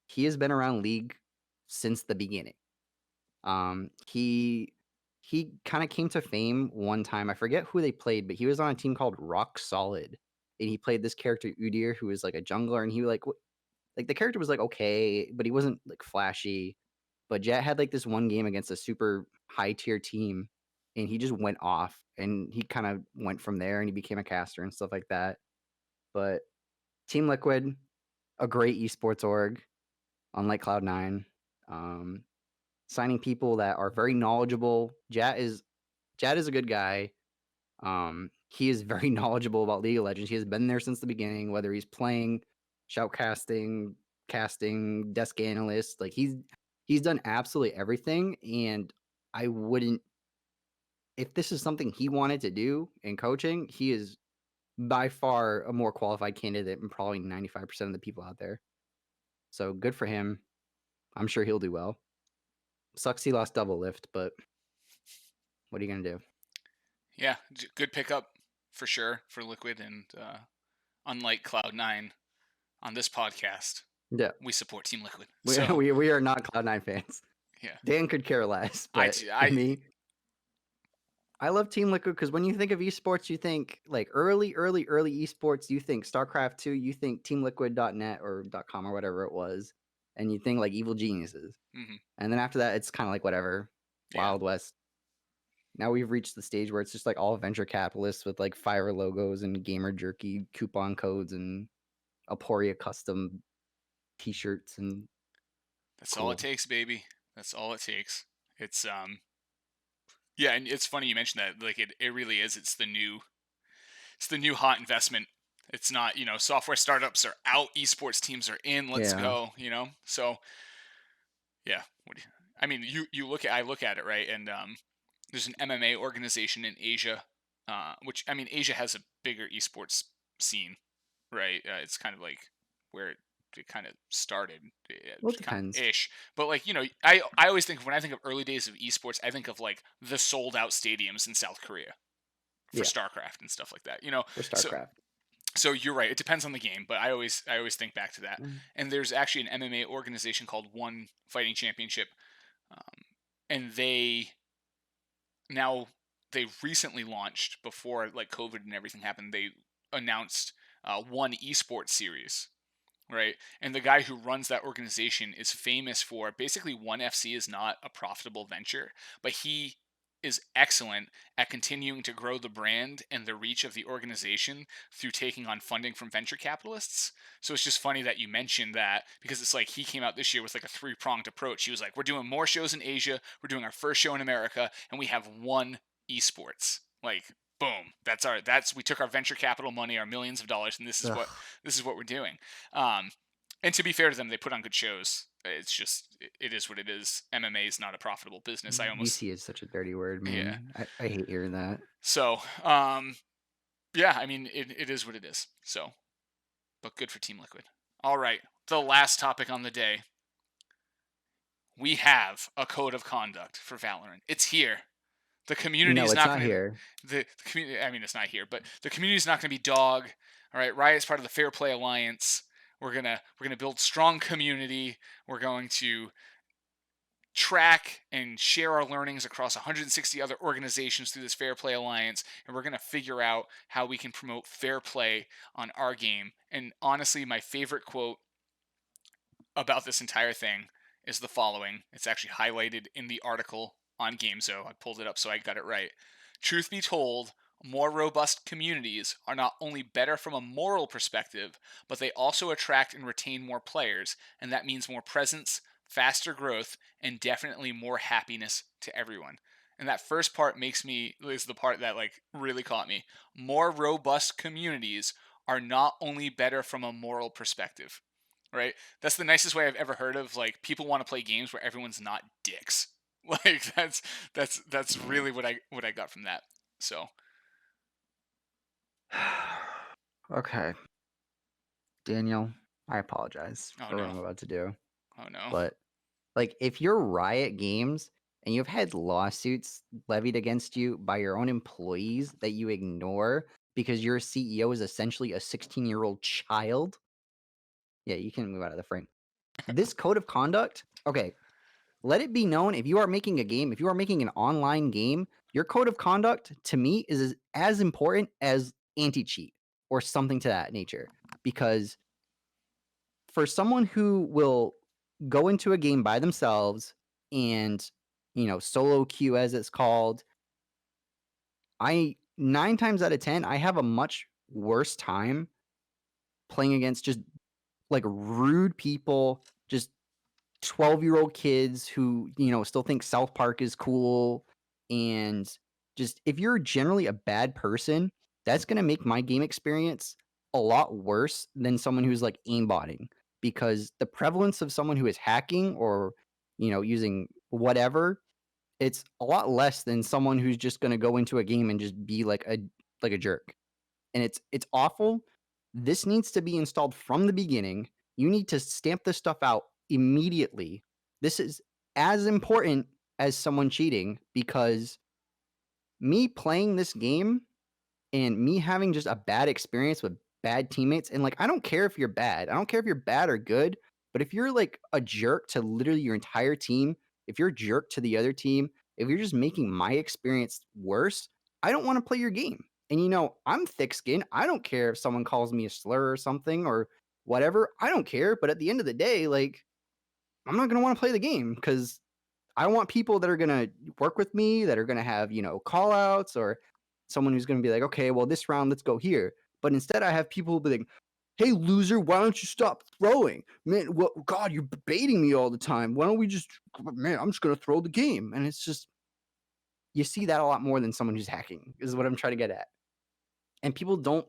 He has been around League since the beginning. He kinda came to fame one time, I forget who they played, but he was on a team called Rock Solid, and he played this character, Udyr, who was, like, a jungler, and he, like, the character was, like, okay, but he wasn't, like, flashy. But Jet had, like, this one game against a super high tier team, and he just went off, and he kinda went from there, and he became a caster and stuff like that. But Team Liquid, a great esports org, unlike Cloud9. Um, Signing people that are very knowledgeable. Jat is a good guy. He is very knowledgeable about League of Legends. He has been there since the beginning, whether he's playing, shoutcasting, casting, desk analyst. Like he's done absolutely everything. And I wouldn't if this is something he wanted to do in coaching, he is by far a more qualified candidate than probably 95% of the people out there. So good for him. I'm sure he'll do well. Sucks he lost double lift, but what are you gonna do? yeah, good pickup for sure for Liquid. And unlike Cloud9 on this podcast, Yeah. we support Team Liquid. We So, we are not Cloud9 fans. yeah, Dan could care less, I, but I, me, I love Team Liquid because when you think of esports, you think like early esports, you think StarCraft 2, you think teamliquid.net or .com or whatever it was, and you think like evil geniuses. mhm, And then after that, it's kind of like whatever, yeah. Wild West. Now we've reached the stage where it's just like all venture capitalists with like fire logos and gamer jerky coupon codes and Aporia custom t-shirts and That's all it cool. takes, baby. That's all it takes. It's yeah, and it's funny you mentioned that. Like it really is. It's the new hot investment. It's not, software startups are out, esports teams are in, let's Yeah. go. So yeah, I mean, I look at it, right, and there's an MMA organization in Asia, which I mean, Asia has a bigger esports scene, right? It's kind of like where it kind of started, Well, it kind of depends. ish. But like, I always think when I think of early days of esports, I think of like the sold out stadiums in South Korea for Yeah, StarCraft and stuff like that. for So StarCraft. you're right. It depends on the game, but I always think back to that. Mm. And there's actually an MMA organization called One Fighting Championship, um, and now they recently launched before like COVID and everything happened. They announced one esports series, right? And the guy who runs that organization is famous for basically One FC is not a profitable venture, but he is excellent at continuing to grow the brand and the reach of the organization through taking on funding from venture capitalists. So it's just funny that you mentioned that because it's like he came out this year with like a three-pronged approach. He was like, we're doing more shows in Asia, we're doing our first show in America, and we have one esports. Like, boom, we took our venture capital money, our millions of dollars, and Ugh. this is what we're doing. um, and to be fair to them, they put on good shows. It's just it is what it is. MMA is not a profitable business. VC is such a dirty word, Yeah. man. I hate hearing that. So yeah, I mean it is what it is. So, but good for Team Liquid. All right, the last topic on the day. We have a code of conduct for Valorant. It's here. The community No, is it's not not going to here. the community. I mean, it's not here, but the community is not going to be dog. All right, Riot's part of the Fair Play Alliance. We're gonna build strong community. We're going to track and share our learnings across 160 other organizations through this Fair Play Alliance, and we're going to figure out how we can promote fair play on our game. And honestly, my favorite quote about this entire thing is the following. It's actually highlighted in the article on Gamezo. I pulled it up so I got it right. Truth be told, more robust communities are not only better from a moral perspective, but they also attract and retain more players, and that means more presence, faster growth, and definitely more happiness to everyone. And that first part is the part that like really caught me. More robust communities are not only better from a moral perspective, right? That's the nicest way I've ever heard of. Like people want to play games where everyone's not dicks. Like that's Yeah. really what I got from that. So Okay, Daniel, I apologize oh for what no, I'm about to do, oh no. but like if you're Riot Games and you've had lawsuits levied against you by your own employees that you ignore because your CEO is essentially a 16-year-old child, yeah, you can move out of the frame. This code of conduct, okay, let it be known if you are making a game, if you are making an online game, your code of conduct to me is as important as anti cheat or something to that nature. Because for someone who will go into a game by themselves and, solo queue as it's called, I 9 times out of 10, I have a much worse time playing against just like rude people, just 12-year-old kids who, still think South Park is cool, and just if you're generally a bad person, that's gonna make my game experience a lot worse than someone who's, like, aimbotting, because the prevalence of someone who is hacking or, using whatever, it's a lot less than someone who's just gonna go into a game and just be like a jerk, and it's awful. This needs to be installed from the beginning. You need to stamp this stuff out immediately. This is as important as someone cheating because me playing this game and me having just a bad experience with bad teammates, and like I don't care if you're bad. I don't care if you're bad or good, but if you're like a jerk to literally your entire team, if you're a jerk to the other team, if you're just making my experience worse, I don't want to play your game. And I'm thick skinned. I don't care if someone calls me a slur or something or whatever. I don't care. But at the end of the day, like I'm not gonna want to play the game because I want people that are gonna work with me, that are gonna have, call outs or someone who's gonna be like, okay, well, this round, let's go here. But instead, I have people who be like, hey, loser, why don't you stop throwing? Man, what, God, you're baiting me all the time. Why don't we just, man, I'm just gonna throw the game. And it's just, you see that a lot more than someone who's hacking, is what I'm trying to get at. And people don't,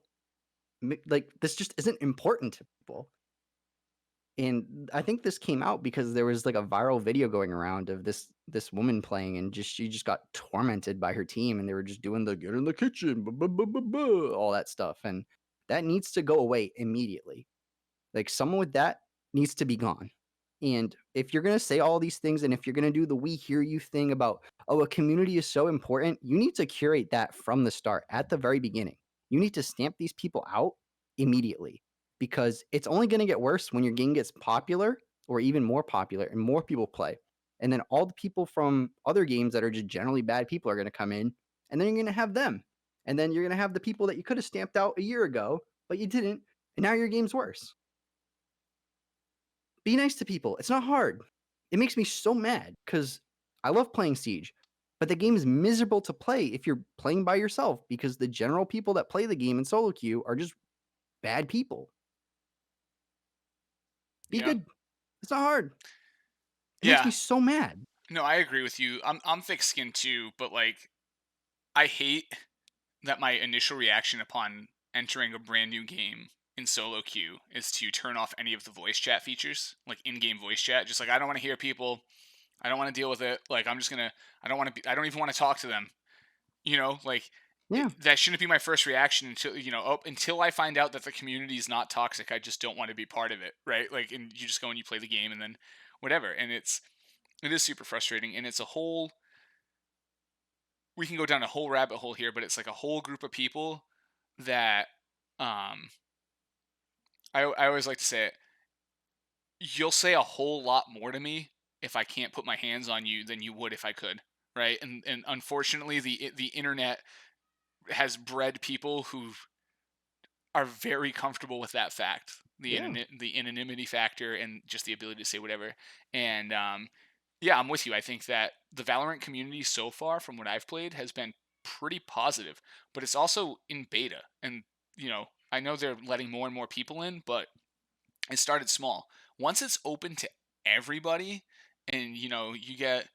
like, this just isn't important to people. And I think this came out because there was like a viral video going around of this woman playing and just she just got tormented by her team and they were just doing the get in the kitchen, all that stuff. And that needs to go away immediately. Like someone with that needs to be gone. And if you're going to say all these things and if you're going to do the we hear you thing about, oh, a community is so important, you need to curate that from the start at the very beginning. You need to stamp these people out immediately because it's only going to get worse when your game gets popular or even more popular and more people play. And then all the people from other games that are just generally bad people are going to come in and then you're going to have them. And then you're going to have the people that you could have stamped out a year ago, but you didn't. And now your game's worse. Be nice to people. It's not hard. It makes me so mad because I love playing Siege, but the game is miserable to play if you're playing by yourself because the general people that play the game in solo queue are just bad people. Be Yeah. good. It's not hard. It makes Yeah. me so mad. No, I agree with you. I'm thick skinned too, but like I hate that my initial reaction upon entering a brand new game in solo queue is to turn off any of the voice chat features, like in-game voice chat. Just like I don't want to hear people. I don't want to deal with it. Like I'm just gonna. I don't want to be. I don't even want to talk to them. Like Yeah. that shouldn't be my first reaction until until I find out that the community is not toxic. I just don't want to be part of it, right? Like, and you just go and you play the game, and then whatever. And it is super frustrating, and it's a whole. We can go down a whole rabbit hole here, but it's like a whole group of people that um I always like to say it. You'll say a whole lot more to me if I can't put my hands on you than you would if I could, right? And unfortunately, the internet has bred people who are very comfortable with that fact, Yeah. the anonymity factor, and just the ability to say whatever. And yeah, I'm with you. I think that the Valorant community so far, from what I've played, has been pretty positive, but it's also in beta, and I know they're letting more and more people in, but it started small. Once it's open to everybody, and you get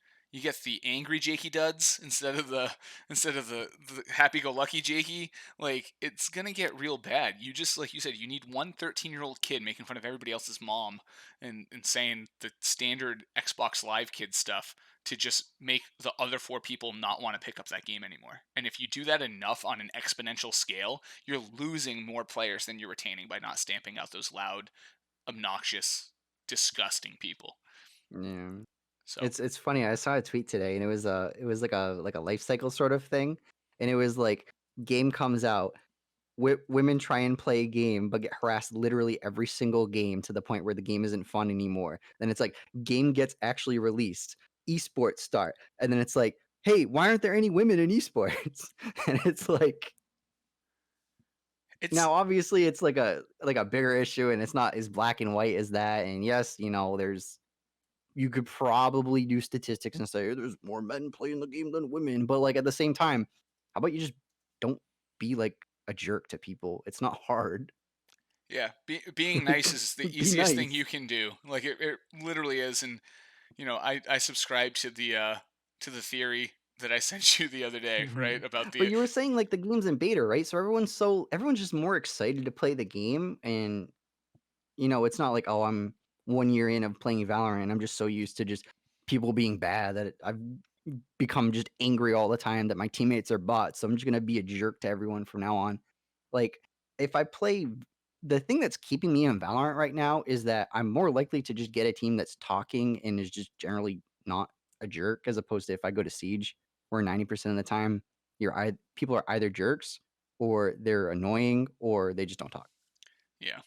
the angry Jakey duds instead of the happy-go-lucky Jakey, like it's gonna get real bad. You just like you said, you need one 13-year-old kid making fun of everybody else's mom and saying the standard Xbox Live kid stuff to just make the other four people not want to pick up that game anymore. And if you do that enough on an exponential scale, you're losing more players than you're retaining by not stamping out those loud, obnoxious, disgusting people. Yeah. So It's funny. I saw a tweet today and it was like a life cycle sort of thing. And it was like game comes out, women try and play a game but get harassed literally every single game to the point where the game isn't fun anymore. Then it's like game gets actually released, esports start, and then it's like, hey, why aren't there any women in esports? And it's like, it's now obviously it's like a bigger issue and it's not as black and white as that. And yes, there's you could probably do statistics and say there's more men playing the game than women, but like at the same time, how about you just don't be like a jerk to people? It's not hard. yeah, being nice is the Be easiest thing you nice. can do. Like it literally is. And I subscribe to the theory that I sent you the other day, Mhm. right? About But the you were saying like the game's in beta, right? So everyone's just more excited to play the game, and it's not like, oh, I'm 1 year in of playing Valorant. I'm just so used to just people being bad that I've become just angry all the time that my teammates are bots. So I'm just gonna be a jerk to everyone from now on. Like if I play the thing that's keeping me in Valorant right now is that I'm more likely to just get a team that's talking and is just generally not a jerk as opposed to if I go to Siege where 90% of the time people are either jerks or they're annoying or they just don't talk. yeah,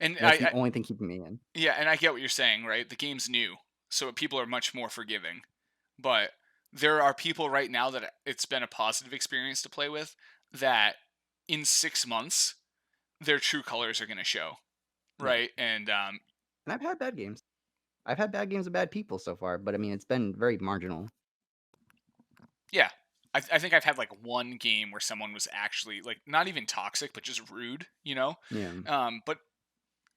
and That's the only thing keeping me in. I get what you're saying, right? The game's new, so people are much more forgiving. But there are people right now that it's been a positive experience to play with, that in 6 months their true colors are going to show, Yeah. right? And And I've had bad games. I've had bad games with bad people so far, but I mean, it's been very marginal. Yeah. I think I've had like one game where someone was actually like not even toxic, but just rude, you know? Yeah. But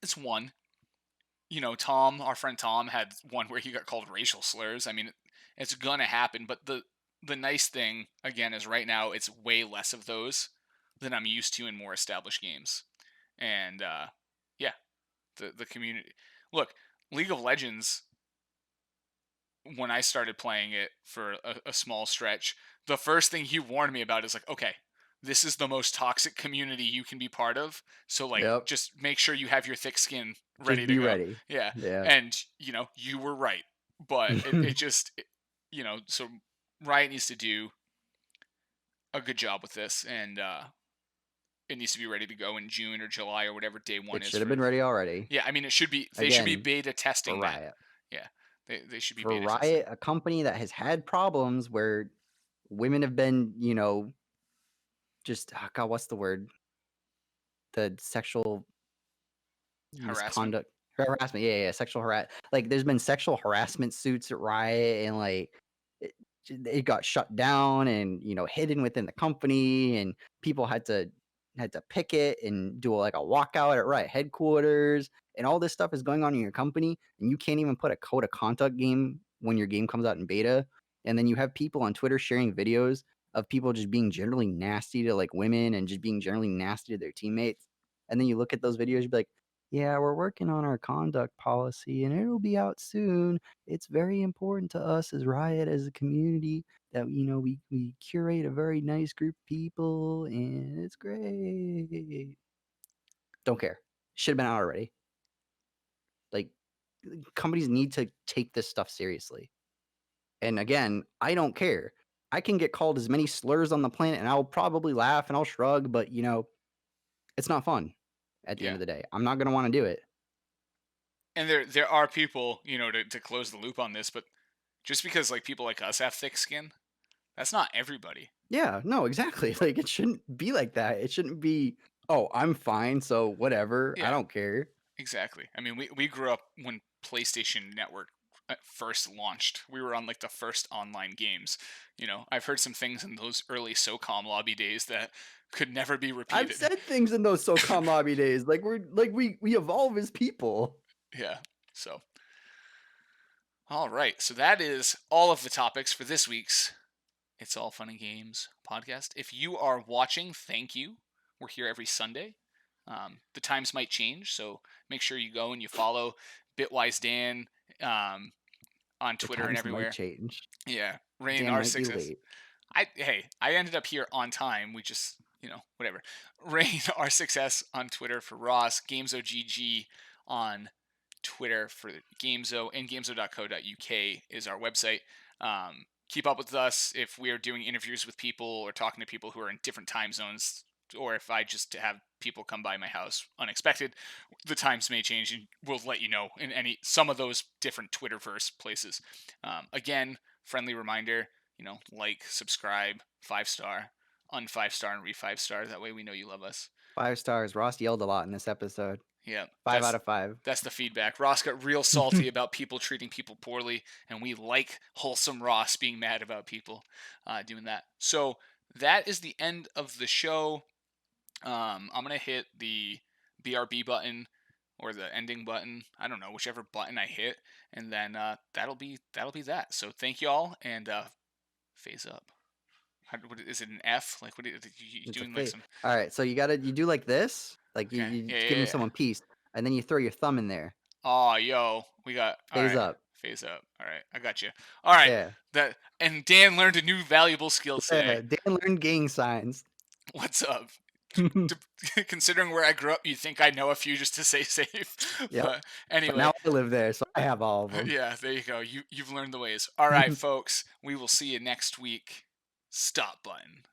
it's one. You know, Tom, our friend Tom, had one where he got called racial slurs. I mean, it's gonna happen. But the nice thing again is right now it's way less of those than I'm used to in more established games. And yeah, the community. Look, League of Legends. When I started playing it for a small stretch, the first thing he warned me about is like, okay, this is the most toxic community you can be part of. So like, Yep. just make sure you have your thick skin Just ready to be go. ready. Yeah, Yeah. and you know you were right, but you know, so Riot needs to do a good job with this, and it needs to be ready to go in June or July or whatever day one It is should have for. been ready already. Yeah, I mean it should be. They should be Again, beta for testing that. Riot. Yeah, they should be For beta testing. Riot, a company that has had problems where women have been, just God, what's the word? The sexual Harassment. misconduct, harassment. Yeah, yeah, sexual like there's been sexual harassment suits at Riot, and like it, it got shut down and hidden within the company, and people had to picket and do like a walkout at Riot headquarters, and all this stuff is going on in your company, and you can't even put a code of conduct game when your game comes out in beta, and then you have people on Twitter sharing videos of people just being generally nasty to like women and just being generally nasty to their teammates. And then you look at those videos, you'd be like, yeah, we're working on our conduct policy and it'll be out soon. It's very important to us as Riot, as a community, that we curate a very nice group of people and it's great. Don't care. Should have been out already. Like, companies need to take this stuff seriously. And again, I don't care. I can get called as many slurs on the planet and I'll probably laugh and I'll shrug, but it's not fun at the end Yeah. of the day. I'm not going to want to do it. And there are people, you know, to close the loop on this, but just because like people like us have thick skin, that's not everybody. Yeah, no, exactly. Like, it shouldn't be like that. It shouldn't be, "Oh, I'm fine, so whatever. I Yeah, don't care." exactly. I mean, we grew up when PlayStation Network first launched. We were on like the first online games. You know, I've heard some things in those early SOCOM lobby days that could never be I've repeated. said things in those SOCOM lobby days, like, we evolve as people. Yeah. So, all right. So that is all of the topics for this week's It's All Fun and Games podcast. If you are watching, thank you. We're here every Sunday. The times might change, so make sure you go and you follow Bitwise Dan um, on The Twitter and times might everywhere. change. Yeah, Rain Dan might be R6S. late. I ended up here on time. We just whatever. Rain R6S on Twitter for Ross. Gamezo GG on Twitter for Gamezo, and gamezo.co.uk is our website. Keep up with us if we are doing interviews with people or talking to people who are in different time zones, or if I just have people come by my house unexpected. The times may change, and we'll let you know in some of those different Twitterverse places. Again, friendly reminder: like, subscribe, 5 star, un 5 star, and re 5 star. That way we know you love us. 5 stars. Ross yelled a lot in this episode. Yeah, 5 out of 5. that's the feedback. Ross got real salty about people treating people poorly, and we like wholesome Ross being mad about people doing that. So that is the end of the show. I'm gonna hit the BRB button or the ending button. I don't know, whichever button I hit, and then that'll be that. So thank y'all, and phase up. Is it an F? Like, what are you It's a doing? Like fate. some. Alright, so you do like this, like, Okay. you Yeah, yeah, giving yeah. someone peace, and then you throw your thumb in there. Oh, yo, we got all Phase right. up. Phase up. All right, I got you. All right, Yeah. that and Dan learned a new valuable skill today. Yeah, Dan learned gang signs. What's up? Considering where I grew up, you'd think I know a few just to stay safe. Yep. But But anyway, now I live there, so I have all of them. yeah, there you go. You've learned the ways. All right, folks. We will see you next week. Stop button.